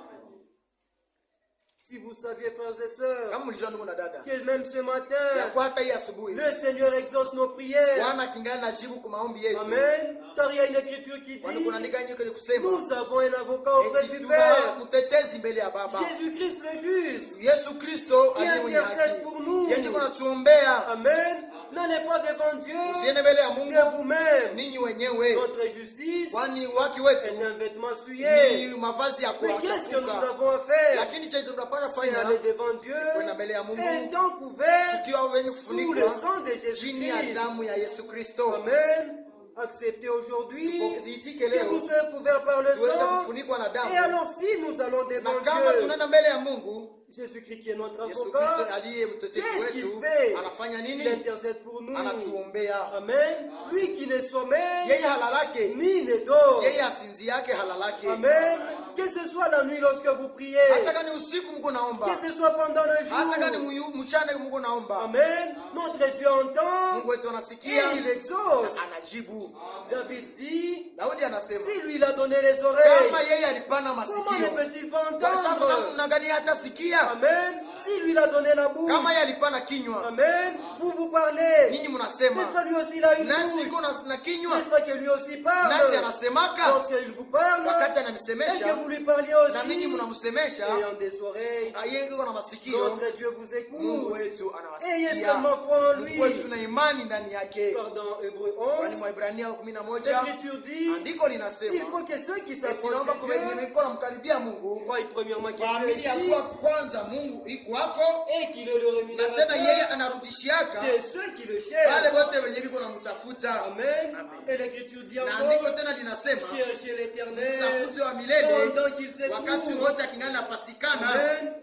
Si vous saviez, frères et sœurs, Kama mlijua ndugu na dada, que même ce ya matin, kwa hata hii asubuhi le Seigneur exauce nos prières. Bwana akingali na jibu kwa maombi yetu. Amen. Car il y a une écriture qui Kwani dit, kunaandika nje kwenye kusema nous avons un avocat auprès eti du tuna Père, mtetezi mbele ya Baba, Jésus-Christ le juste, Yesu Kristo qui aliye mwenye intercède haki. pour nous. Yeye kunatuombea. Amen. N'allez pas devant Dieu Usiende mbele ya Mungu de vous-même. ninyi wenyewe, Notre justice kwani waki est wetu un vêtement souillé. ni mavazi ya Mais qu'est-ce que nous kuchafuka. avons à faire? Lakini cha tunapaswa C'est fanya aller devant Dieu, kwenda mbele ya Mungu étant couvert tukiwa wenye sous le kufunikwa sang de chini ya Jésus-Christ. damu ya Yesu Kristo. Amen. Acceptez aujourd'hui Tuitike que vous leo soyez couverts par le tuweze sang. kufunikwa na Et damu, alors, si nous allons na devant kama Dieu, tunaenda mbele ya Mungu, Jésus-Christ qui est notre Yesu Kristo avocat, aliye mtetezi qu'est-ce qu'il wetu fait? anafanya Il nini? intercède pour nous. Anatuombea. Amen. Lui qui ne sommeille Yeye halalake, ni ne dort. yeye asinzi yake halalake. Amen. Que ce soit la nuit lorsque vous priez, Hata kama ni usiku mko naomba, que ce soit pendant le hata kama jour. ni mchana mko naomba, Amen. Notre Dieu entend Mungu wetu et anasikia, il exauce. anajibu. David dit, Daudi anasema si lui il a donné les oreilles, kama yeye alipana comment ne masikio, peut-il pas sasa entendre? namna gani hata sikia? Amen. Si lui il a donné la bouche, Kama yeye alipana kinywa, Amen. Vous parlez. ninyi N'est-ce mnasema pas lui aussi il a une nasi iko bouche? na kinywa, N'est-ce pas que lui aussi parle? nasi anasemaka Lorsqu'il vous parle, wakati et que anamsemesha, vous lui parliez na ninyi aussi, mnamsemesha, ayant des oreilles, yeye iko na masikio. notre Dieu vous Mungu écoute. wetu Ayez anawasikia. seulement foi en Mungu wetu lui. tuna imani ndani yake. Pardon, Hébreu Kwani 11, Mwaebrania 11 l'Écriture dit, andiko il linasema faut que ceux qui eti s'approchent naomba de kwa wenye Dieu mikono mkaribia Mungu croient premièrement que Dieu waamini ya kuwa existe kwanza Mungu iko wako, et qu'il est le na tena yeye rémunérateur anarudishiaka de ceux qui le wale cherchent. wote wenye biko namtafuta. Amen. Et l'Écriture dit Na encore, andiko tena linasema cherchez l'Éternel mtafute wa milele pendant qu'il se wakati trouve. wote akingali napatikana. Amen.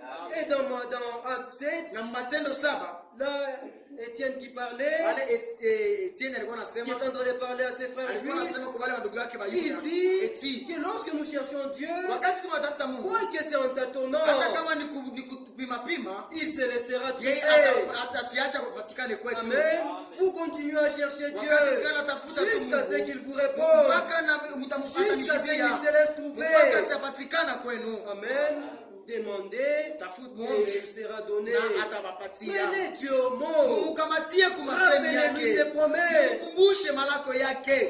Et dans Acte 7, Na Matendo 7 là, Étienne qui parlait, qui est en train de parler à ses frères juifs, il dit que lorsque nous cherchons Dieu, quoi que c'est en tâtonnant, il se laissera trouver. Amen. Vous continuez à chercher Dieu jusqu'à ce qu'il vous réponde, jusqu'à ce qu'il se laisse trouver. Amen. Demandez et il sera donné. Menez Dieu au monde. Rappelez-lui ses promesses.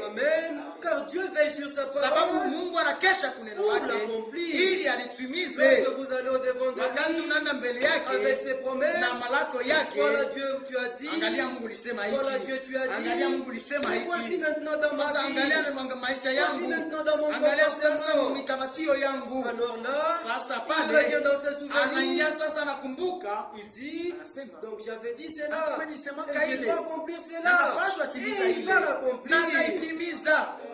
Amen. Car Dieu veille sur sa parole pour l'accomplir. Lorsque vous allez au devant de lui avec ses promesses, voilà Dieu tu as dit, voilà Dieu tu as dit, et voici maintenant dans ma vie, voici maintenant dans mon comportement. Alors là, il revient dans ses souvenirs. Il dit, donc j'avais dit cela, et je dois accomplir cela, et il va l'accomplir.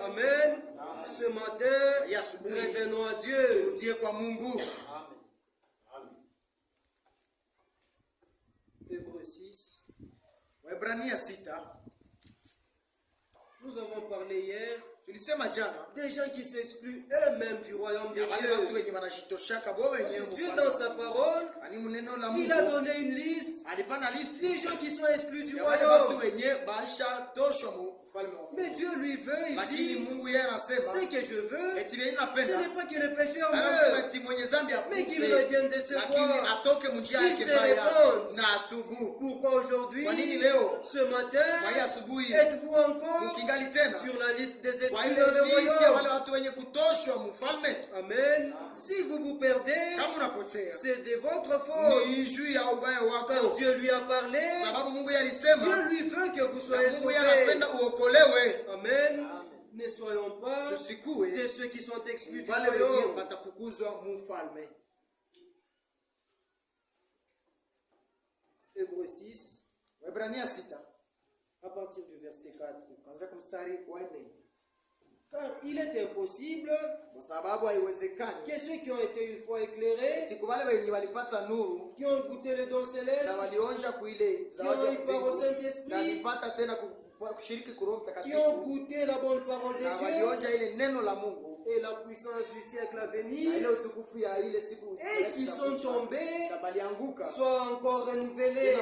Amen. Ce matin, revenons à Dieu. Hébreux 6. Nous avons parlé hier des gens qui s'excluent eux-mêmes du royaume de Dieu. Dieu dans sa parole, il a donné une liste des gens qui sont exclus du royaume. Mais Dieu lui veut, il dit, ce que je veux, ce n'est pas que le pécheur meure, mais qu'il revienne de ce voie, qu'il se répande. Pourquoi aujourd'hui, ce matin, êtes-vous encore sur la liste des exclus dans le royaume? Amen. Si vous vous perdez, c'est de votre faute. Car Dieu lui a parlé, Dieu lui veut que vous soyez sauvés. Amen. Ne soyons pas de ceux qui sont exclus du royaume. Hébreux 6, à partir du verset 4. Car il est impossible que ceux qui ont été une fois éclairés, qui ont goûté le don céleste, qui ont eu par au Saint-Esprit, qui ont goûté la bonne parole de Dieu et la puissance du siècle à venir, et qui sont tombés, soient encore renouvelés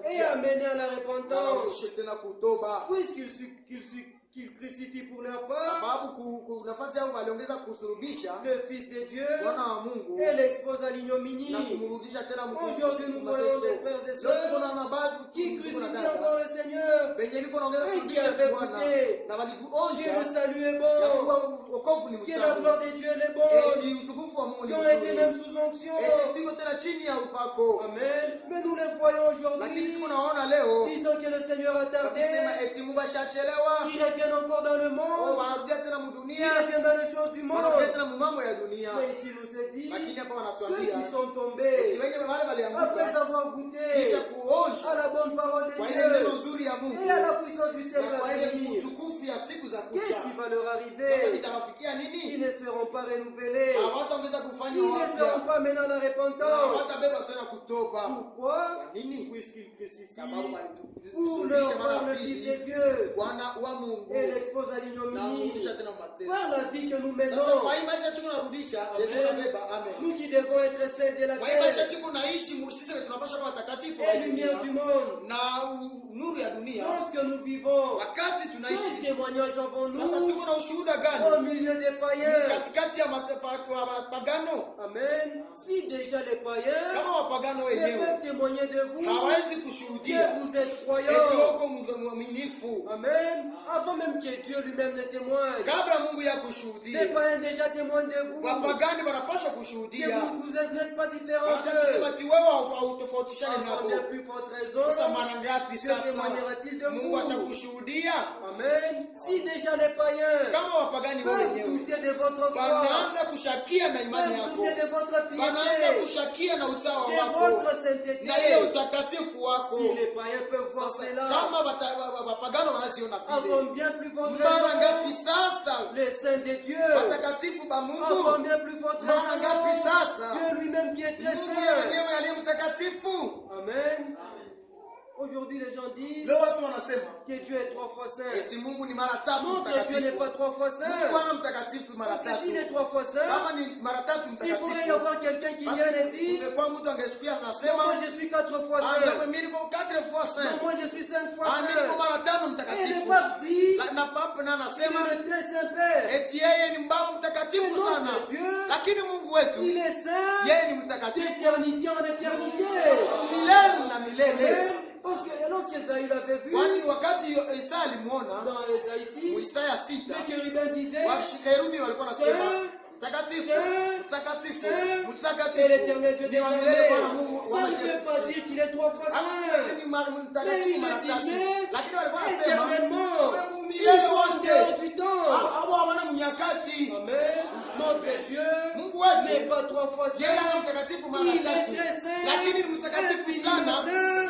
et amenés à la repentance, qu'ils crucifient pour leur part le Fils de Dieu et l'exposent à l'ignominie. Aujourd'hui, nous voyons des frères et sœurs qui crucifient encore le Seigneur et qui avaient goûté que le salut est bon, que la gloire de Dieu est bonne, qui ont été même sous onction. Amen. Mais nous les voyons aujourd'hui, disons que le Seigneur a tardé, qu'il revienne encore dans le monde, il revient dans les choses du monde. Mais ici nous est dit, ceux qui sont tombés après avoir goûté à la bonne parole de Dieu et à la puissance du siècle à venir, qu'est-ce qui va leur arriver? Ils ne seront pas renouvelés, ils ne seront pas menés à la repentance. Pourquoi? Puisqu'ils crucifient pour leur part le Fils de Dieu et l'expose à l'ignominie par la vie que nous menons. Nous qui devons être celles de la terre et lumière du monde. Lorsque nous vivons, quel témoignage avons-nous au milieu des païens? Amen. Si déjà les païens ne peuvent témoigner de vous que vous êtes croyants, amen, avant même que Dieu lui-même ne témoigne, les païens déjà témoignent de vous que vous n'êtes pas différents d'eux. Encore bien plus forte raison, que témoignera-t-il de vous? Amen. Si déjà les païens peuvent douter de votre foi, peuvent douter de votre piété, de votre sainteté, si les païens peuvent voir cela, encore bien plus forte raison, les saints de Dieu, encore bien plus forte raison, Dieu lui-même qui est très saint. Amen. Aujourd'hui, les gens disent que Dieu est 3 fois saint. Notre Dieu n'est pas 3 fois saint. Parce que s'il est 3 fois saint, il pourrait y avoir quelqu'un qui vient et dit moi je suis 4 fois saint. Non, moi je suis 5 fois saint. Et le pape dit il est le très saint Père. Notre Dieu, il est saint d'éternité en éternité. Parce que lorsque Esaïe l'avait vu, dans Esaïe 6, les chérubins disaient et l'éternel Dieu des armées. Ça ne veut pas dire qu'il est 3 fois saint. Mais il le disait éternellement. Ils sont en dehors du temps. Amen. Notre Dieu n'est pas 3 fois saint. Il est très saint. Infiniment saint.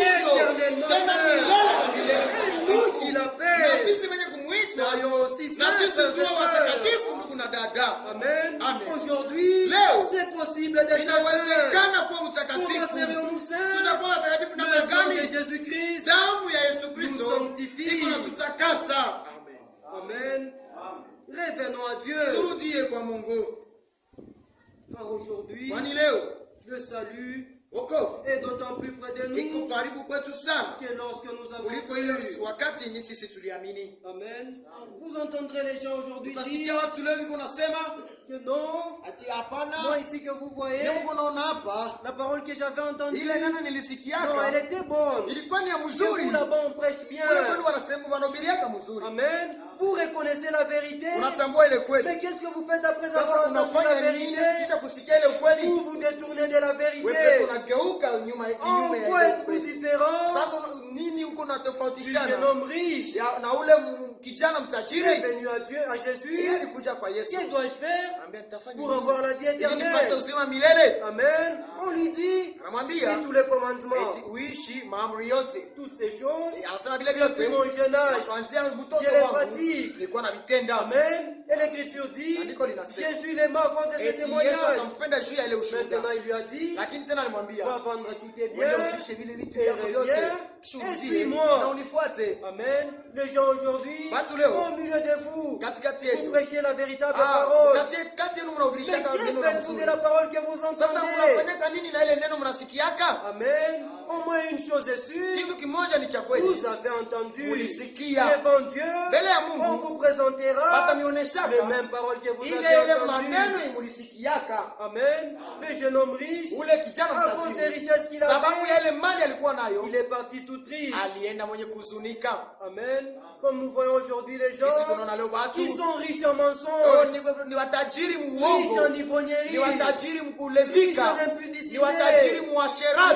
Éternellement saint. Et nous qui l'appelle, soyons aussi saints. Amen. Aujourd'hui, c'est possible d'être saint. Comment serions-nous saints? Le sang de Jésus-Christ nous sanctifie. Amen. Revenons à Dieu. Car aujourd'hui, le salut est d'autant plus près de nous que lorsque nous avons cru. Amen. Vous entendrez les gens aujourd'hui dire que non, moi ici que vous voyez, la parole que j'avais entendue, non, elle était bonne. Et vous là-bas on prêche bien. Amen. Vous reconnaissez la vérité. Mais qu'est-ce que vous faites après avoir entendu la vérité? Vous vous détournez de la vérité. En quoi êtes-vous différent du jeune homme riche qui est venu à Dieu, à Jésus? Que dois-je faire pour avoir la vie éternelle? Amen. On lui dit tous les commandements. Toutes ces choses, depuis mon jeune âge, je les pratique. Amen. Et l'Écriture dit, Jésus est mort à cause de ce témoignage. Maintenant il lui a dit, va vendre tous tes biens et reviens et suis-moi. Amen. Les gens aujourd'hui, au milieu de vous, vous prêchez la véritable parole. Mais que faites-vous de la parole que vous entendez? Amen. Au moins une chose est sûre, vous avez entendu devant Dieu, on vous présentera les mêmes paroles que vous avez entendues. Amen. Le jeune homme riche, à cause des richesses qu'il avait, il est parti tout triste. Amen. Comme nous voyons aujourd'hui les gens qui sont riches en mensonges, riches en ivrognerie, riches en impudicité,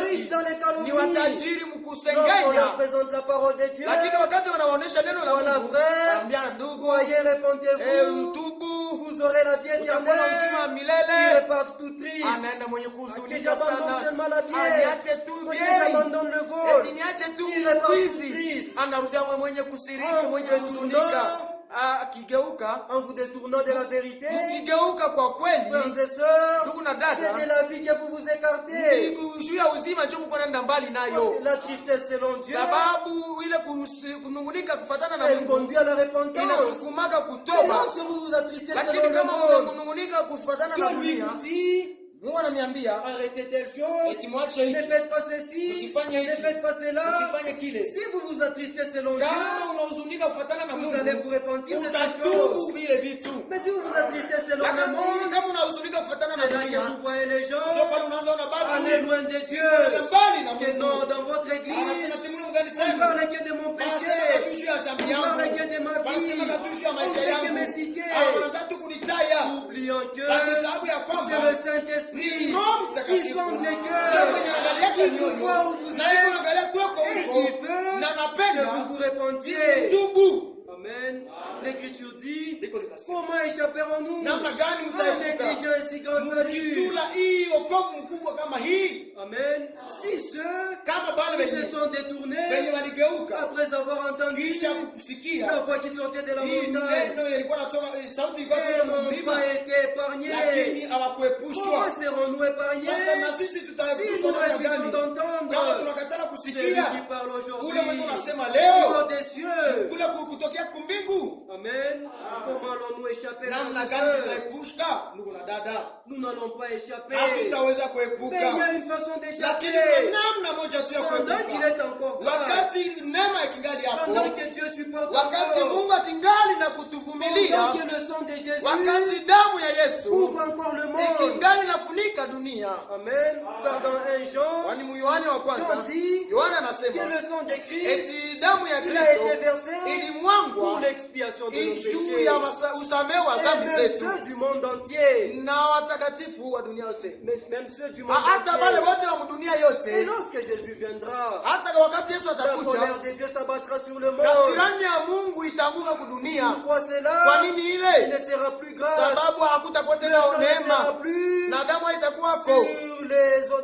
riches dans les calomnies. Lorsqu'on leur présente la parole de Dieu, voilà frère, croyez, répondez-vous, vous aurez la vie éternelle. Ils repartent tout tristes. Que j'abandonne seulement la bière, que j'abandonne le vol. Ils repartent tout tristes. En vous détournant de la vérité, frères et sœurs, c'est de la vie que vous vous écartez. Parce que la tristesse selon Dieu, elle conduit à la repentance. Et lorsque vous vous attristez selon le monde, Dieu lui vous dit, arrêtez telle chose, ne faites pas ceci, ne faites pas cela. Si vous vous attristez selon Dieu, vous allez vous repentir de ces choses. Mais si vous vous attristez selon le monde, c'est là que vous voyez les gens aller loin de Dieu. Que non, dans votre église, on parle que de mon péché, on parle que de ma vie, on parle que mes cités, oubliant que c'est le Saint-Esprit qui sonde les cœurs, qui vous voit où vous êtes et qui veut que vous vous répandiez. Amen. L'Écriture dit, comment échapperons-nous à négliger un si grand salut? Amen. Si ceux qui se sont détournés après avoir entendu la voix qui sortait de la montagne et n'ont pas été épargnés, comment serons-nous épargnés si nous refusons d'entendre celui qui parle aujourd'hui. Ule mwenye unasema leo. Au des cieux. Kule kutokea kumbingu. Amen. Comment allons-nous échapper? Namna gani tutaepuka? Ndugu na dada. Nous n'allons pas échapper. Hatutaweza kuepuka. Mais il y a une façon d'échapper. Lakini namna moja tu ya Pendant qu'il kuepuka. est encore là. Wakati neema ikingali hapo. Pendant que Dieu supporte Wakati encore. Mungu akingali na Pendant kutuvumilia. que le sang de Jésus Wakati damu ya Yesu couvre encore le monde. ikingali nafunika dunia. Amen. Pardon, 1 Jean. Kwani Yohana wa kwanza. Jean dit Yohana que anasema le sang de Christ eti damu ya il a été Kristo versé pour ilimwangwa l'expiation de nos juu péchés. ya usamehe wa Et dhambi même zetu ceux du monde entier. na watakatifu wa dunia yote. Même ceux du monde Hata wale entier. wote wa dunia Et yote. lorsque Jésus viendra, Hata wakati Yesu la atakuja, colère de Dieu s'abattra sur le monde. kasirani ya Mungu itaanguka kudunia. Pourquoi cela? Kwa nini Il ile? ne sera plus grâce. Sababu hakutakuwa Le tena sang ne sera neema plus na damu haitakuwa hapo.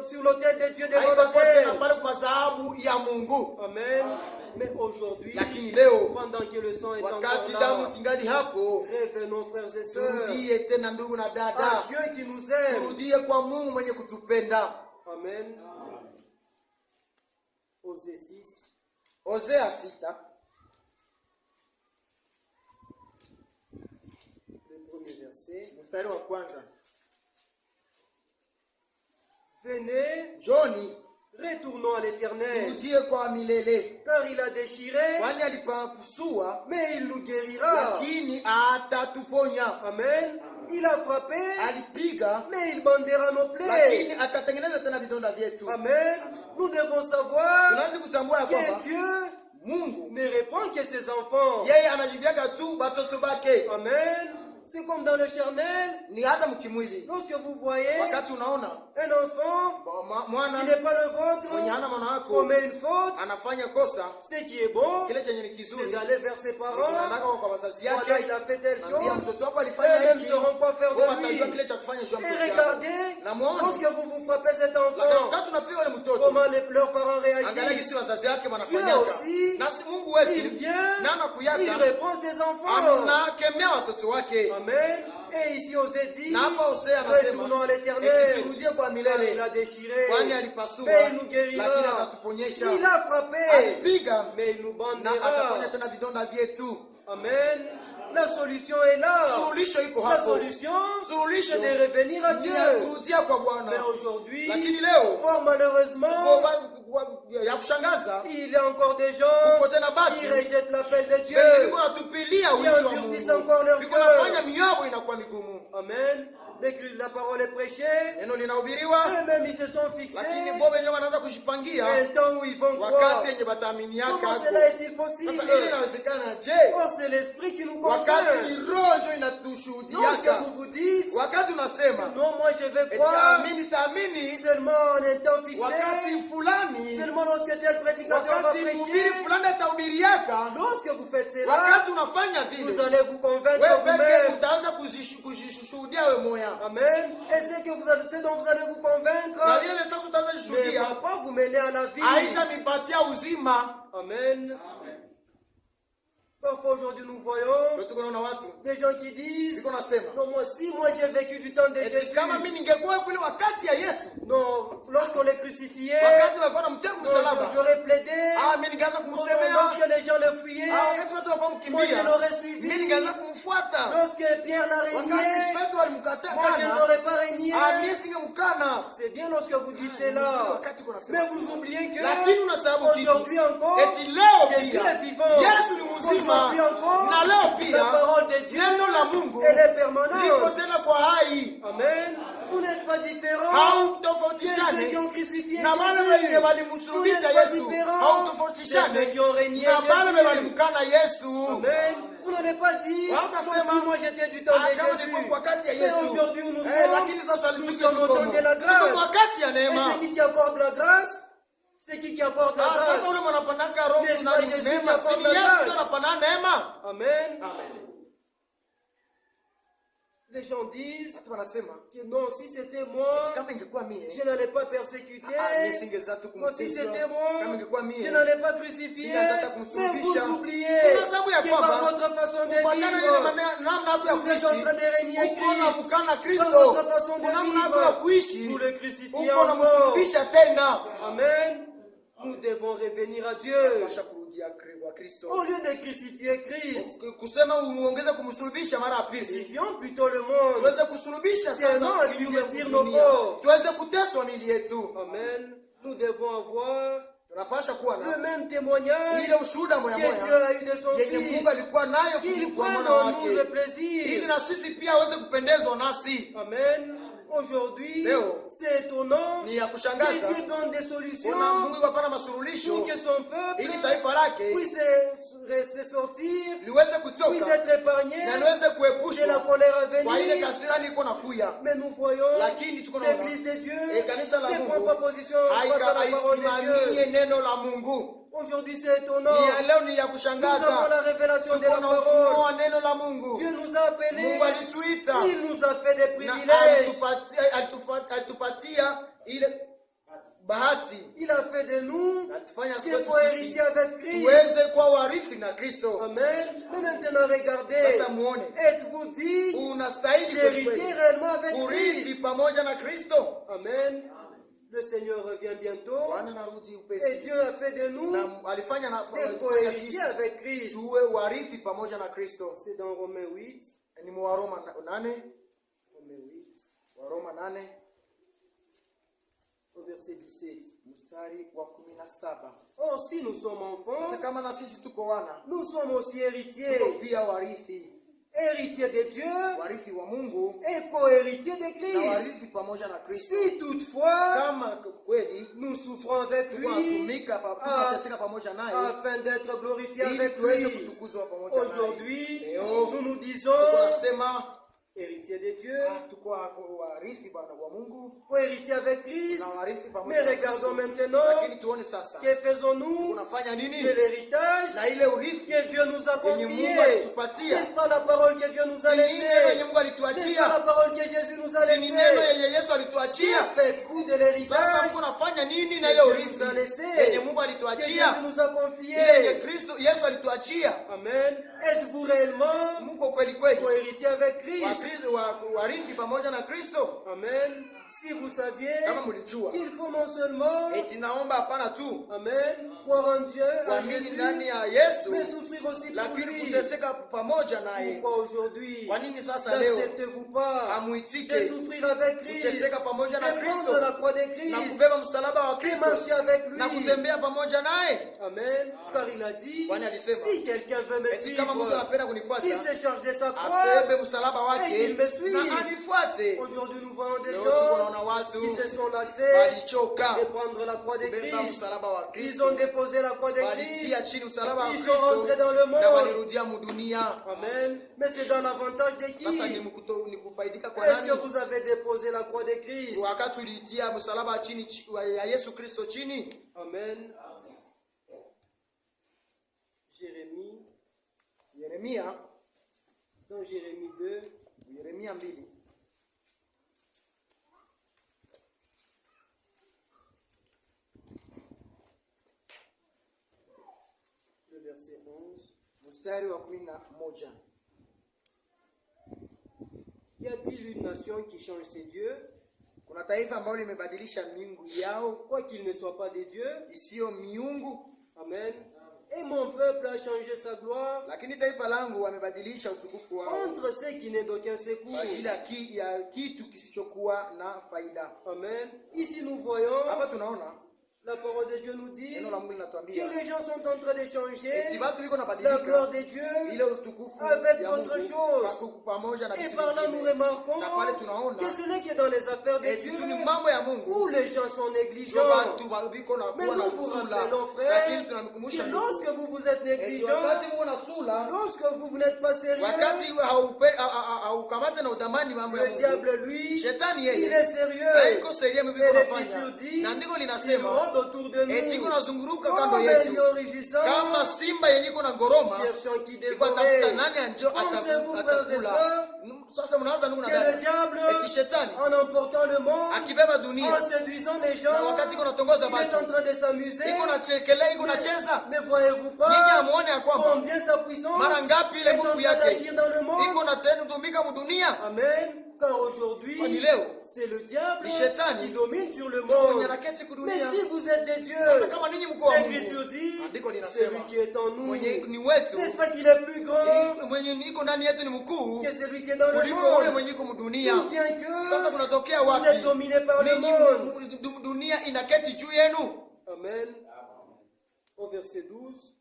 sur l'autel de Dieu de Haitakuwa tena l'autel. pale kwa sababu ya Mungu. Amen. Mais aujourd'hui, Lakini leo pendant que le sang est encore wakati damu là, kingali hapo, revenons frères et sœurs turudie tena ndugu na à dada, Dieu qui nous aime. turudie kwa Mungu mwenye kutupenda. Amen. Osée 6. Hosea 6 Le premier verset. mstari wa kwanza. Venez, Joni, retournons à l'Éternel, turudie kwa milele, car il a déchiré, kwani alipapusua mais il nous guérira. lakini atatuponya, Amen. Il a frappé, alipiga mais il bandera nos plaies. lakini atatengeneza tena vidonda vyetu. Amen. Nous devons savoir Tunaweza kutambua ya que kwamba Dieu Mungu ne répond que ses enfants. yeye anajibiaka tu batoto bake, Amen. C'est comme dans le charnel, ni hata mkimwili. lorsque vous voyez Wakati unaona un enfant qui mwana n'est pas le mwenye vôtre hana mwana wako commet une faute, anafanya kosa, ce qui est bon, kile chenye ni c'est kizuri d'aller vers ses parents. unataka kwa wazazi Voilà, yake, il a fait telle nambia chose. mtoto wako alifanya Eux-mêmes hiki, sauront quoi faire wewe de watajua lui. kile cha kufanya juu ya Et mtoto wako. regardez, Na muone lorsque vous frappez cet lakini enfant, wakati unapiga yule mtoto, comment leurs parents angalia réagissent. kisi wazazi yake Dieu wanafanyaka, aussi, na si Mungu il wetu vient, na il anakuyaka répond ses enfants. anakemea watoto wake. Amen. Et ici, Osée dit, Na hapa Hosea anasema retournons à eti l'Éternel. turudie kwa Car il milele, a déchiré, kwani alipasua mais il nous guérira. lakini atatuponyesha, Il a frappé, alipiga mais il nous na ataponya bandera. tena vidonda vyetu. Amen. La solution est là. Suluhisho iko La hapo. solution, Suluhisho c'est de revenir à ni Dieu. ya kurudia kwa Bwana. Mais aujourd'hui, Lakini leo fort malheureusement, ya kushangaza il y a encore des gens kuko tena qui batu rejettent l'appel de Dieu. wenye liko natupilia Qui uwezo wa endurcissent Mungu, encore leur liko cœur. nafanya mioyo inakuwa migumu. Amen. La parole est prêchée. Neno linahubiriwa, Eux-mêmes, ils se sont fixés lakini bo wenyewe wanaanza kujipangia un temps où ils vont wakati croire. yenye bataaminiaka Comment hapo. cela est-il possible? Sasa ili inawezekana je? Or, c'est l'esprit qui nous Wakati convainc. ni roho ndio Lorsque inatushuhudiaka, vous vous dites, wakati unasema non, moi je vais eti croire amini taamini seulement en un temps fixé, wakati fulani, seulement lorsque tel prédicateur va wakati mhubiri prêcher. fulani atahubiriaka, Lorsque vous faites cela, wakati unafanya vous vile allez vous convaincre wewe peke vous-même. utaanza kujishuhudia wewe moya, Amen. Et ce dont vous allez vous na convaincre vile sasa utaanza ne jishuhudia, va pas vous mener à la vie. haitanipatia uzima. Amen. Parfois aujourd'hui nous voyons Ndio tunaona watu des gens qui disent, niko nasema non, moi j'ai vécu du temps de eti Jésus. kama mimi ningekuwa kule wakati ya Yesu, Non, lorsqu'on les crucifiait, wakati walikuwa wanamtia msalaba, j'aurais plaidé. mimi ningeanza kumsemea. Lorsque les gens le fuyaient, Wakati watu walikuwa moi je mkimbia, l'aurais mimi suivi. ningeanza kumfuata. Lorsque Pierre l'a Wakati régné, Petro alimkataa moi je ne kana, l'aurais pas régné. mimi singemkana. C'est bien lorsque vous dites cela. Wakati kuna Mais sema vous oubliez que lakini unasahau kitu, aujourd'hui encore, eti leo Jésus pia est vivant. Yesu ni mzima, Aujourd'hui encore, na leo la pia parole de Dieu, neno la Mungu elle est liko permanente. tena kwa hai, Amen. Vous n'êtes pas différents de ceux qui hautofautishane ont crucifié na wale wenye Jésus. walimsulubisha Vous n'êtes pas Yesu, différents de hautofautishane ceux qui ont régné na wale wenye Jésus. walimkana Yesu. Amen. Vous n'allez pas dire, moi j'étais du temps de Kama Jésus. nilikuwa kwa wakati ya Mais Yesu, aujourd'hui où nous lakini sasa nous alifika sommes au temps kikomo, de la tuko grâce. wakati ya Et neema. c'est qui accorde la grâce? C'est qui apporte la Sasa grâce? ule mwanapandaka roho N'est-ce na pas Jésus qui neema, apporte si la Yesu grâce? ndio anapana neema. Amen. Amen. Les gens disent Watu wanasema que non, si c'était moi, kama ingekuwa mie, je n'allais pas persécuter. mimi singeweza tu Moi, si kumtesa. c'était moi, Kama ingekuwa je mie, n'allais pas crucifier. singeweza hata Mais kumsulubisha. vous oubliez Kuna sababu ya que par kwamba votre façon de kufuatana ile vivre, namna yako ya vous êtes en kuishi, train de régner uko unamkana Christ. Kristo, Par votre façon de kuna namna yako ya vivre, kuishi, vous le crucifiez uko encore. unamsulubisha tena. Amen. Nous devons revenir à Dieu. Au lieu de crucifier Christ, crucifions plutôt le monde. Tiens-nous à assujettir nos corps. Amen. Nous devons avoir le même témoignage que Dieu a eu de son Fils, qu'il prenne en nous le plaisir. Amen. Aujourd'hui, c'est étonnant que Dieu donne des solutions pour que son peuple puisse se sortir, puisse être épargné de la colère à venir. Mais nous voyons l'Église de Dieu ne prend pas position face à la parole de Dieu. Aujourd'hui c'est étonnant. Nous avons la révélation de la parole. Dieu nous a appelés. Il nous a fait des privilèges. Il a fait de nous des co-héritiers avec Christ. Amen. Mais maintenant regardez. Êtes-vous dit d'hériter réellement avec Christ? Amen. Le Seigneur revient bientôt. Et Dieu a fait de nous des co-héritiers avec Christ. C'est dans Romains 8. Au verset 17. Or, si nous sommes enfants, nous sommes aussi héritiers. Héritier de Dieu et co-héritier de Christ. Si toutefois nous souffrons avec lui afin d'être glorifiés avec lui. Aujourd'hui, nous nous disons héritier de Dieu, co-héritier avec Christ. Mais regardons maintenant, que faisons-nous de l'héritage que Dieu nous a confié? N'est-ce pas la parole que Dieu nous a laissée? N'est-ce pas la parole que Jésus nous a laissée? Faites-vous de l'héritage que Dieu nous a laissé, que Jésus nous a confié? Amen. Êtes-vous réellement co-héritier avec Christ? Amen. Si vous saviez qu'il faut non seulement amen, croire en Dieu, en Jésus, mais souffrir aussi pour lui. Pourquoi aujourd'hui n'acceptez-vous pas de souffrir avec Christ, de prendre la croix de Christ, de marcher avec lui? Amen. Car il a dit, si quelqu'un veut me suivre, qu'il se charge de sa croix et qu'il me suive. Aujourd'hui nous voyons des gens qui se sont lassés de prendre la croix de Christ. Ils ont déposé la croix de Christ. Ils sont rentrés dans le monde. Amen. Mais c'est dans l'avantage de qui? Est-ce que vous avez déposé la croix de Christ? Amen. Jérémie. Dans Jérémie 2. Le verset 11. Y a-t-il une nation qui change ses dieux? Quoi qu'il ne soit pas des dieux. Amen. Et mon peuple a changé sa gloire contre ceux qui n'est d'aucun secours. Amen. Ici nous voyons la parole de Dieu nous dit que les gens sont en train de changer la gloire de Dieu avec d'autres choses. Et par là nous remarquons que ce n'est que dans les affaires de Dieu où les gens sont négligents. Mais nous vous rappelons, frères, que lorsque vous êtes négligents, lorsque vous n'êtes pas sérieux, le diable, lui, il est sérieux. Et l'Écriture dit qu'il rôde autour de nous comme un lion rugissant, cherchant qui dévorer. Pensez-vous, frères et sœurs, que le diable, en emportant le monde, en séduisant les gens, il est en train de s'amuser. Ne voyez-vous pas combien sa puissance est en train d'agir dans le monde? Amen. Car aujourd'hui, c'est le diable qui domine sur le monde. Mais si vous êtes des dieux, l'Écriture dit, celui qui est en nous, n'est-ce pas qu'il est plus grand que celui qui est dans le monde? D'où vient que vous êtes dominé par le monde? Amen. Au verset 12.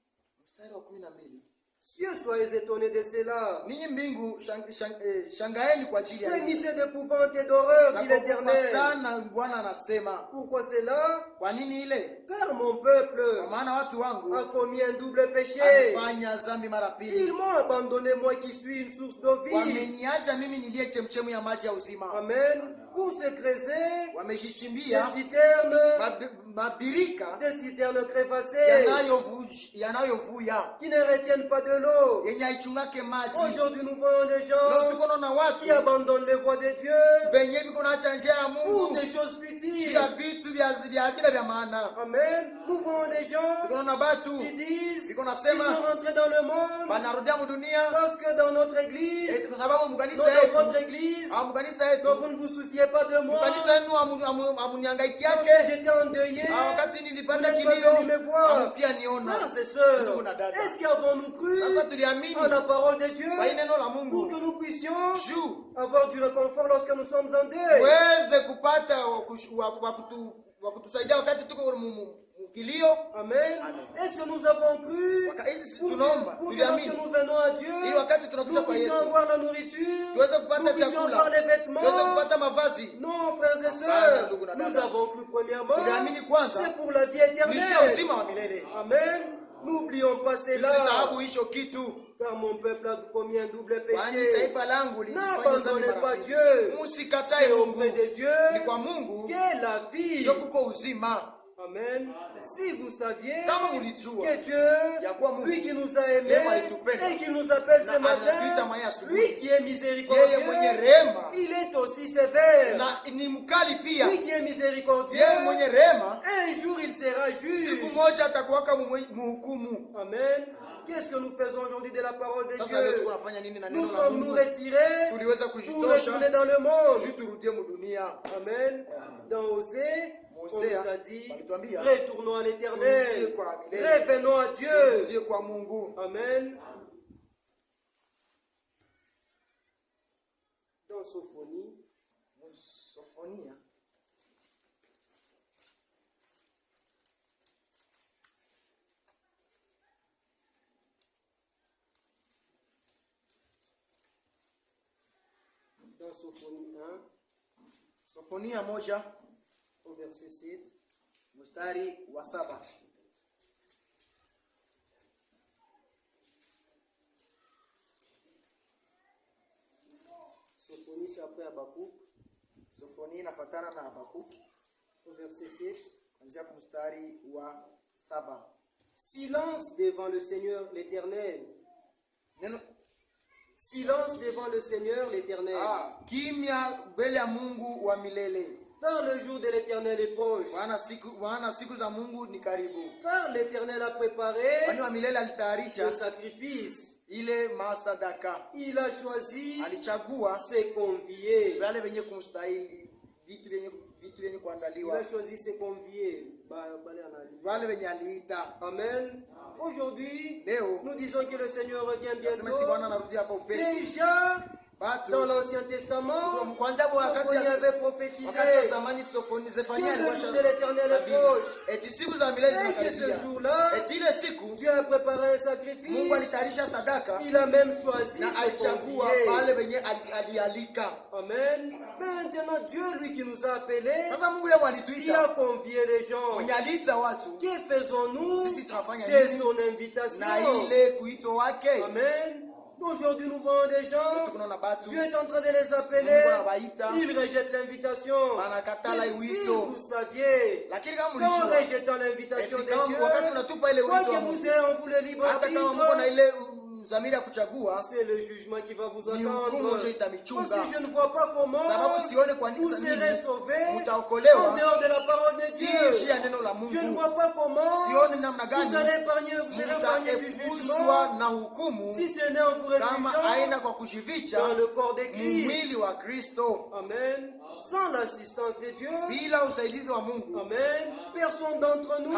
Cieux, soyez étonnés de cela. Frémissez d'épouvante et d'horreur, dit l'Éternel. Pourquoi cela? Car mon peuple a commis un double péché. Ils m'ont abandonné, moi qui suis une source d'eau vive. Amen. Pour se creuser des citernes crévassées qui ne retiennent pas de l'eau. Aujourd'hui nous voyons des gens qui abandonnent les voies de Dieu pour des choses futiles. Amen. Nous voyons des gens qui disent qu'ils sont rentrés dans le monde parce que dans notre église, dans votre église, donc vous ne vous souciez pas de moi. Quand j'étais endeuillé, vous n'êtes pas venu me voir. Frères et sœurs, est-ce qu'avons-nous cru en la parole de Dieu pour que nous puissions avoir du réconfort lorsque nous sommes en deuil? Amen. Est-ce que nous avons cru pour que lorsque nous venons à Dieu, nous puissions avoir la nourriture, nous puissions avoir les vêtements? Non, frères et sœurs, nous avons cru premièrement, c'est pour la vie éternelle. Amen. N'oublions pas cela. Car mon peuple a commis un double péché. N'abandonnez pas Dieu. C'est auprès de Dieu qu'est la vie. Amen. Si vous saviez que Dieu, lui qui nous a aimés et qui nous appelle ce matin, lui qui est miséricordieux, il est aussi sévère. Lui qui est miséricordieux, un jour il sera juge. Amen. Qu'est-ce que nous faisons aujourd'hui de la parole de Dieu? Nous sommes nous retirés pour retourner dans le monde. Amen. Dans Osée, on nous a dit, retournons à l'Éternel, revenons à Dieu. Amen. Dans Sophonie, dans Sophonie 1, Sofonia moja au verset 7, mstari wa 7. Sophonie c'est après Habakkuk. Sophonie inafuatana na Habakkuk au verset 7, kuanzia mstari wa 7. Silence devant le Seigneur l'Éternel. Silence devant le Seigneur l'Éternel. Kimya mbele ya Mungu wa milele. Car le jour de l'Éternel est proche. Wana siku za Mungu ni karibu. Car l'Éternel a préparé wa milele alitayarisha le sacrifice. Ile masadaka. Il a choisi alichagua ses conviés. Wale wenye kumstahili vitu vyenye kuandaliwa. Il a choisi ses conviés. Wale wenye aliita. Amen. Aujourd'hui, nous disons que le Seigneur revient bientôt. Déjà, dans l'Ancien Testament, Sophonie avait prophétisé que le jour de l'Éternel est proche. Et que ce jour-là, Dieu a préparé un sacrifice. Il a même choisi ses conviés. Amen. Maintenant, Dieu, lui qui nous a appelés, qui a convié les gens, que faisons-nous de son invitation? Amen. Aujourd'hui, nous voyons des gens, Dieu est en train de les appeler, ils rejettent l'invitation. Mais si vous saviez qu'en rejetant l'invitation de Dieu, quoi que vous ayez en vous le libre arbitre, c'est le jugement qui va vous attendre. Parce que je ne vois pas comment vous serez sauvés en dehors de la parole de Dieu. Je ne vois pas comment vous allez épargner du jugement si ce n'est en vous réfugiant dans le corps de Christ. Amen. Sans l'assistance de Dieu, amen, personne d'entre nous ne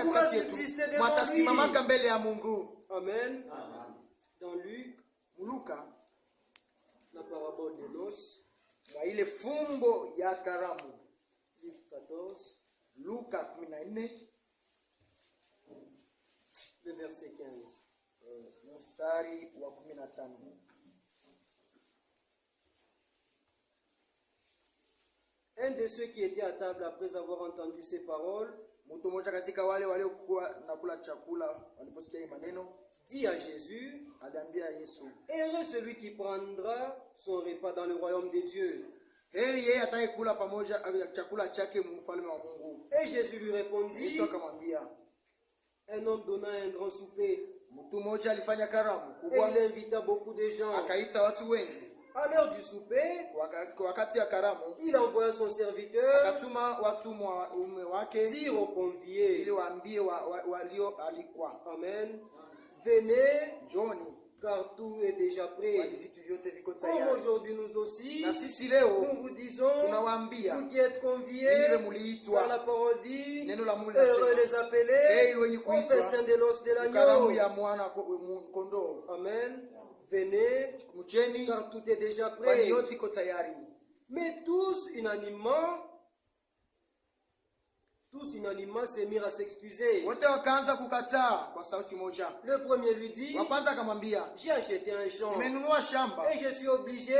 pourra subsister devant lui. Amen. Dans Luc, la parabole des noces, Luc 14, le verset 15. Un de ceux qui étaient à table après avoir entendu ces paroles dit à Jésus, heureux celui qui prendra son repas dans le royaume de Dieu. Et Jésus lui répondit, un homme donna un grand souper et il invita beaucoup de gens. À l'heure du souper, il envoya son serviteur dire aux conviés, amen, venez, car tout est déjà prêt. Comme aujourd'hui nous aussi, nous vous disons, vous qui êtes conviés, car la parole dit, heureux les appelés au festin de l'os de l'agneau. Amen. Venez, car tout est déjà prêt. Mais tous unanimement se mirent à s'excuser. Le premier lui dit, j'ai acheté un champ et je suis obligé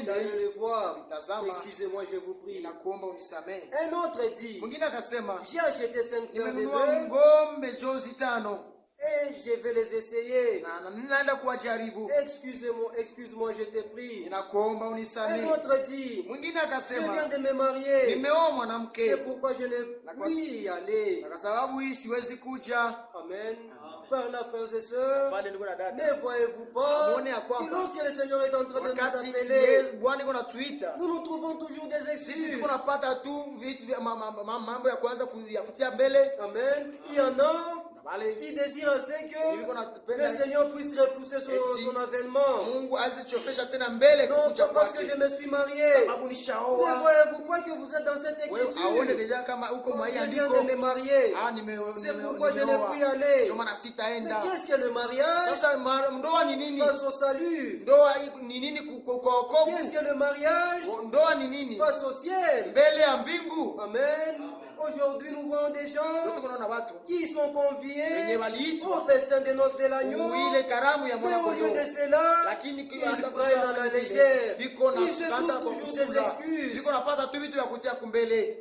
d'aller le voir. Excusez-moi, je vous prie. Un autre dit, j'ai acheté 5 paires de bœufs et je vais les essayer. Excuse-moi, je te prie. Un autre dit, je viens de me marier. C'est pourquoi je ne puis y aller. Amen. Par là, frères et sœurs, ne voyez-vous pas que lorsque le Seigneur est en train de nous appeler, nous nous trouvons toujours des excuses. Amen. Il y en a qui désire assez que le Seigneur puisse repousser son avènement. Non, parce que je me suis marié. Ne voyez-vous pas que vous êtes dans cette écriture? Je viens de me marier. C'est pourquoi je ne puis aller. Mais qu'est-ce que le mariage face au salut? Qu'est-ce que le mariage face au ciel? Amen. Aujourd'hui, nous voyons des gens qui sont conviés au festin des noces de l'agneau, mais au lieu de cela, ils prennent à la légère. Ils se trouvent toujours des excuses.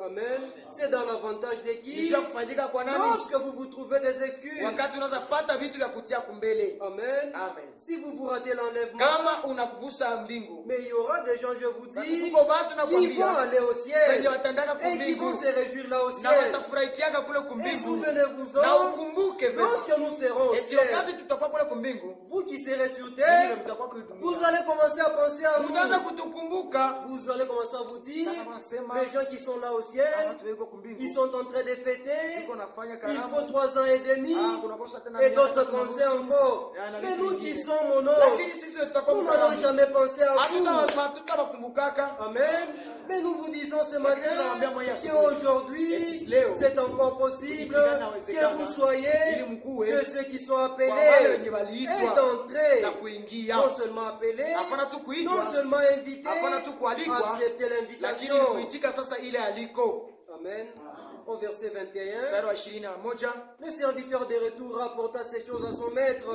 Amen. C'est dans l'avantage de qui? Lorsque vous vous trouvez des excuses. Amen. Si vous vous ratez l'enlèvement, mais il y aura des gens, je vous dis, qui vont aller au ciel et qui vont se réjouir là au ciel. Et souvenez-vous, lorsque nous serons au ciel, vous qui serez sur terre, vous allez commencer à penser à nous. Vous allez commencer à vous dire, les gens qui sont là au ciel, ils sont en train de fêter, il faut 3 ans et demi, et d'autres conseils encore. Mais nous qui sommes mon os, nous n'allons jamais penser à vous. Amen. Mais nous vous disons ce matin qu'aujourd'hui, c'est encore possible que vous soyez de ceux qui sont appelés et d'entrer, non seulement appelés, non seulement invités, accepter l'invitation. Amen. Au verset 21, le serviteur de retour rapporta ces choses à son maître.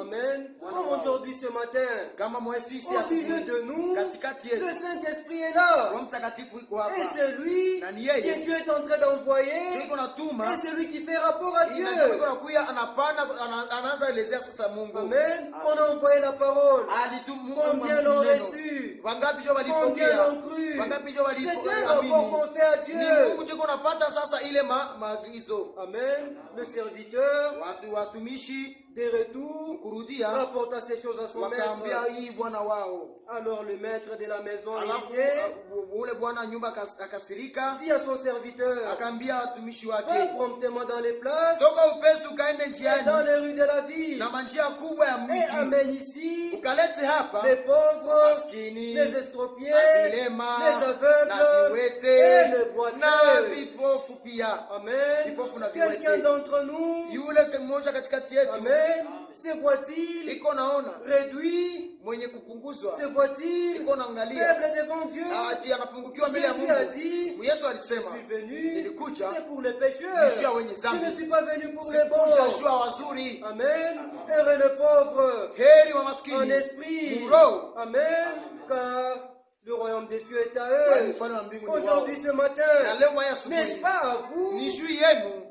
Amen. Comme aujourd'hui ce matin, au milieu de nous, le Saint-Esprit est là. Et c'est lui que Dieu est en train d'envoyer. Et c'est lui qui fait rapport à Dieu. Amen. On a envoyé la parole. Combien l'ont reçu? Combien l'ont cru? C'était un rapport qu'on fait à Dieu. Amen. Le serviteur de retour rapporta ces choses à son maître. Alors le maître de la maison dit à son serviteur, va promptement dans les places et dans les rues de la ville et amène ici les pauvres, les estropiés, les aveugles et les boiteux. Amen. Quelqu'un d'entre nous, amen, se voit-il réduit, se voit-il faible devant Dieu? Jésus a dit, je suis venu, c'est pour les pécheurs, je ne suis pas venu pour les bons. Amen. Et le pauvre en esprit, amen, car le royaume des cieux est à eux. Aujourd'hui, ce matin, n'est-ce pas à vous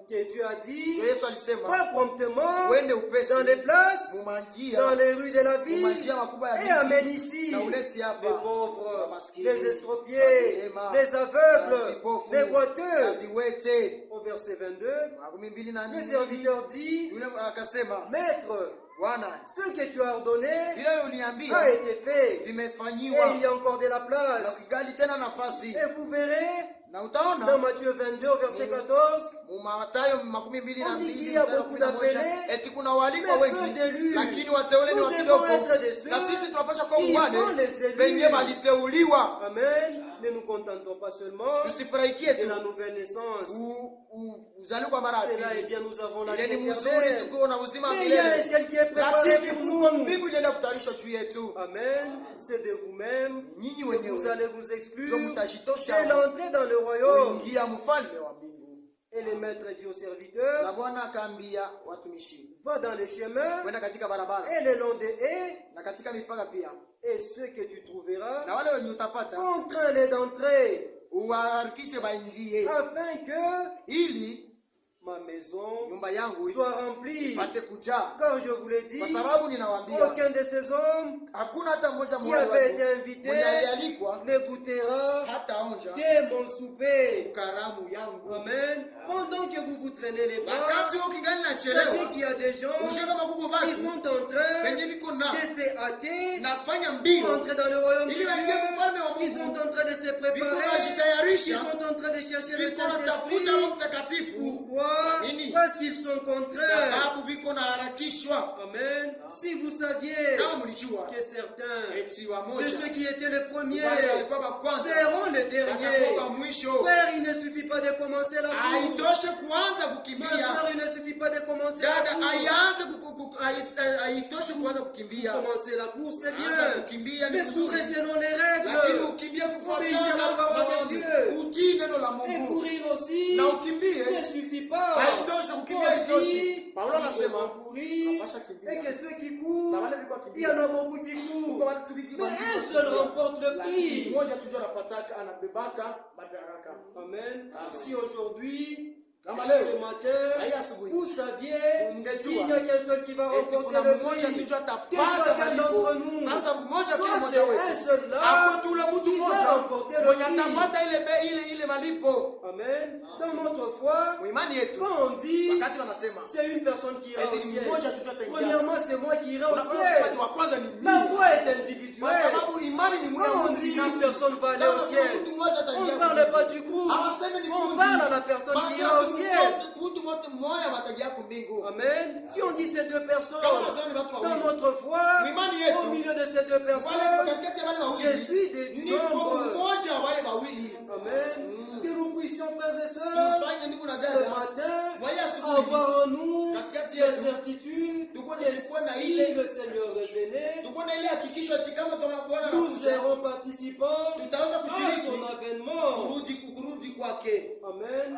que Dieu a dit, va promptement dans les places, dans les rues de la ville, et amène ici les pauvres, les estropiés, les aveugles, les boiteux. Au verset 22, le serviteur dit, Maître, ce que tu as ordonné a été fait, et il y a encore de la place. Et vous verrez, dans Matthieu 22, verset 14, on dit qu'il y a beaucoup d'appelés, mais peu d'élus. Nous devons être de ceux qui sont les élus. Amen. Ne nous contentons pas seulement de la nouvelle naissance. Cela est bien, nous avons la dernière terre. Mais il y a un ciel qui est préparé pour nous. Amen. C'est de vous-même que vous allez vous exclure et l'entrée dans le royaume. Et le maître dit au serviteur, va dans les chemins et le long des haies, et ceux que tu trouveras, contrains-les d'entrer, afin que ma maison soit remplie. Car je vous l'ai dit, aucun de ces hommes qui avait été invité ne goûtera de mon souper. Amen. Pendant que vous vous traînez les bras, sachez qu'il y a des gens qui sont en train de se hâter pour entrer dans le royaume de Dieu. Ils sont en train de se préparer. Ils sont en train de chercher le Saint-Esprit. Pourquoi? Parce qu'ils sont contraints. Amen. Si vous saviez que certains de ceux qui étaient les premiers seront les derniers, frère, il ne suffit pas de commencer la course. Ma soeur, il ne suffit pas de commencer la commencer la course, c'est bien, mais courir selon les règles, obéir à la parole de Dieu, et courir aussi ne suffit pas. On dit, courir, et que ceux qui courent, il y en a beaucoup qui courent, mais un seul remporte le prix. Amen. Si aujourd'hui, ce matin, vous saviez qu'il n'y a qu'un seul qui va remporter le prix, que chacun d'entre nous, soit c'est un seul là qui va remporter le prix. Amen. Dans notre foi, quand on dit c'est une personne qui ira au ciel, premièrement c'est moi qui irai au ciel. La foi est individuelle. Quand on dit une personne va aller au ciel, on ne parle pas du groupe, on parle à la personne qui ira au ciel. Amen. Si on dit ces deux personnes, dans notre foi, au milieu de ces deux personnes, je suis du nombre. Amen. Que nous puissions, frères et sœurs, ce matin, avoir en nous des certitudes que si le Seigneur revenait, nous serons participants à son avènement. Amen.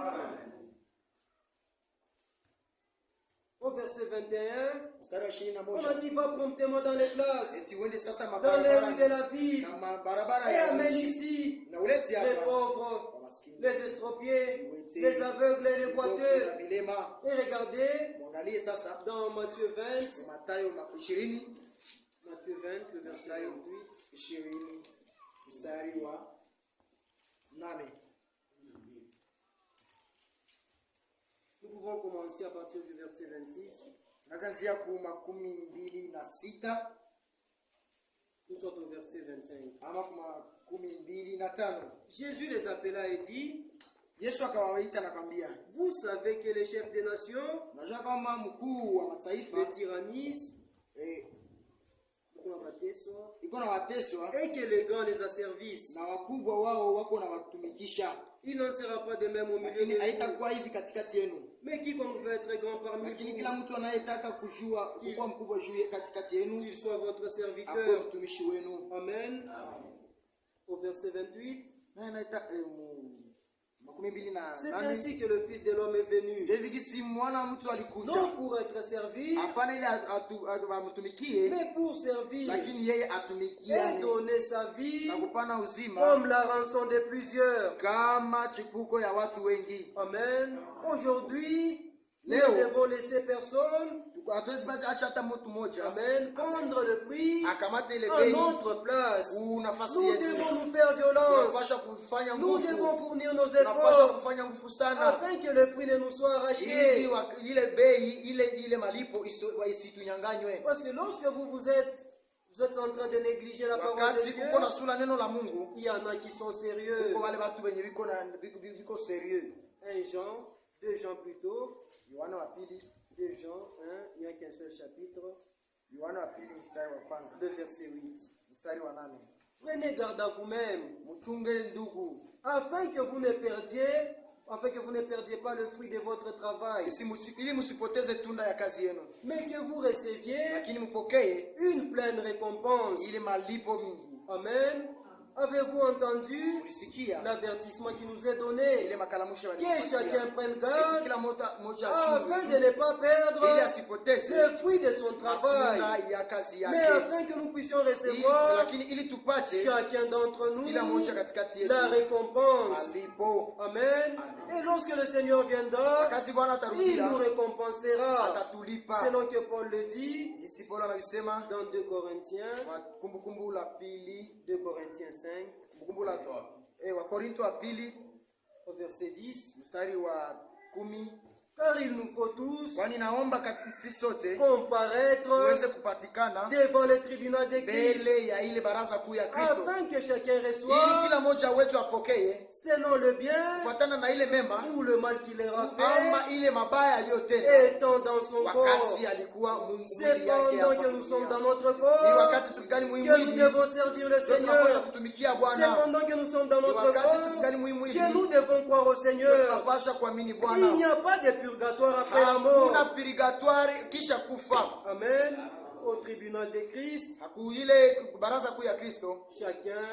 Au verset 21, on a dit va promptement dans les places, dans les rues de la ville, et amène ici les pauvres, les estropiés, les aveugles et les boiteux. Et regardez dans Matthieu 20, le verset 28. pouvons commencer à partir du verset 26. Nous sommes au verset 25. Jésus les appela et dit, vous savez que les chefs des nations les tyrannisent et que les grands les asservissent. Il n'en sera pas de même au milieu de vous. Mais quiconque veut être grand parmi vous, qu'il soit votre serviteur. Amen. Au verset 28. C'est ainsi que le Fils de l'homme est venu. Non pour être servi, mais pour servir et donner sa vie comme la rançon de plusieurs. Amen. Aujourd'hui, nous ne devons laisser personne, amen, prendre le prix à notre place. Nous devons nous faire violence. Nous devons fournir nos efforts afin que le prix ne nous soit arraché. Parce que lorsque vous êtes en train de négliger la parole de Dieu, il y en a qui sont sérieux. 2 Jean plutôt. 2 Jean 1, il n'y a qu'un seul chapitre. Le verset 8. Prenez garde à vous-même, afin que vous ne perdiez pas le fruit de votre travail, mais que vous receviez une pleine récompense. Amen. Avez-vous entendu l'avertissement qui nous est donné? Que chacun prenne garde afin de ne pas perdre le fruit de son travail, mais afin que nous puissions recevoir chacun d'entre nous la récompense. Amen. Et lorsque le Seigneur viendra, il nous récompensera, selon que Paul le dit dans 2 Corinthiens 5, au verset 10. Car il nous faut tous comparaître devant le tribunal de Christ, afin que chacun reçoive selon le bien ou le mal qu'il aura fait, étant dans son corps. C'est pendant que nous sommes dans notre corps que nous devons servir le Seigneur. C'est pendant que nous sommes dans notre corps que nous devons croire au Seigneur. Il n'y a pas de purgatoire après la mort. Amen. Au tribunal de Christ, chacun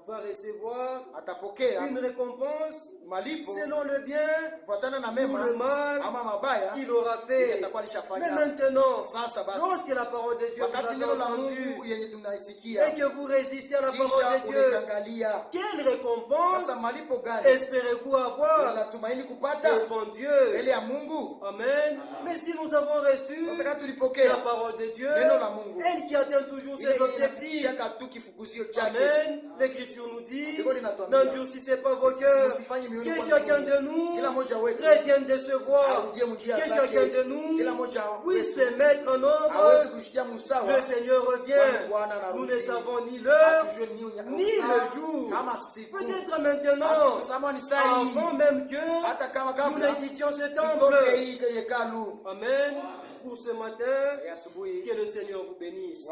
va recevoir une récompense selon le bien ou le mal qu'il aura fait. Mais maintenant, lorsque la parole de Dieu vous a entendu et que vous résistez à la parole de Dieu, quelle récompense espérez-vous avoir devant Dieu? Amen. Mais si nous avons reçu la parole de Dieu, elle qui atteint toujours ses objectifs. Amen. L'Écriture nous dit, n'endurcissez pas vos cœurs, que chacun de nous revienne de se voir, que chacun de nous puisse se mettre en ordre. Le Seigneur revient. Nous ne savons ni l'heure, ni le jour. Peut-être maintenant, avant même que nous ne quittions ce temple. Amen. Pour ce matin, que le Seigneur vous bénisse.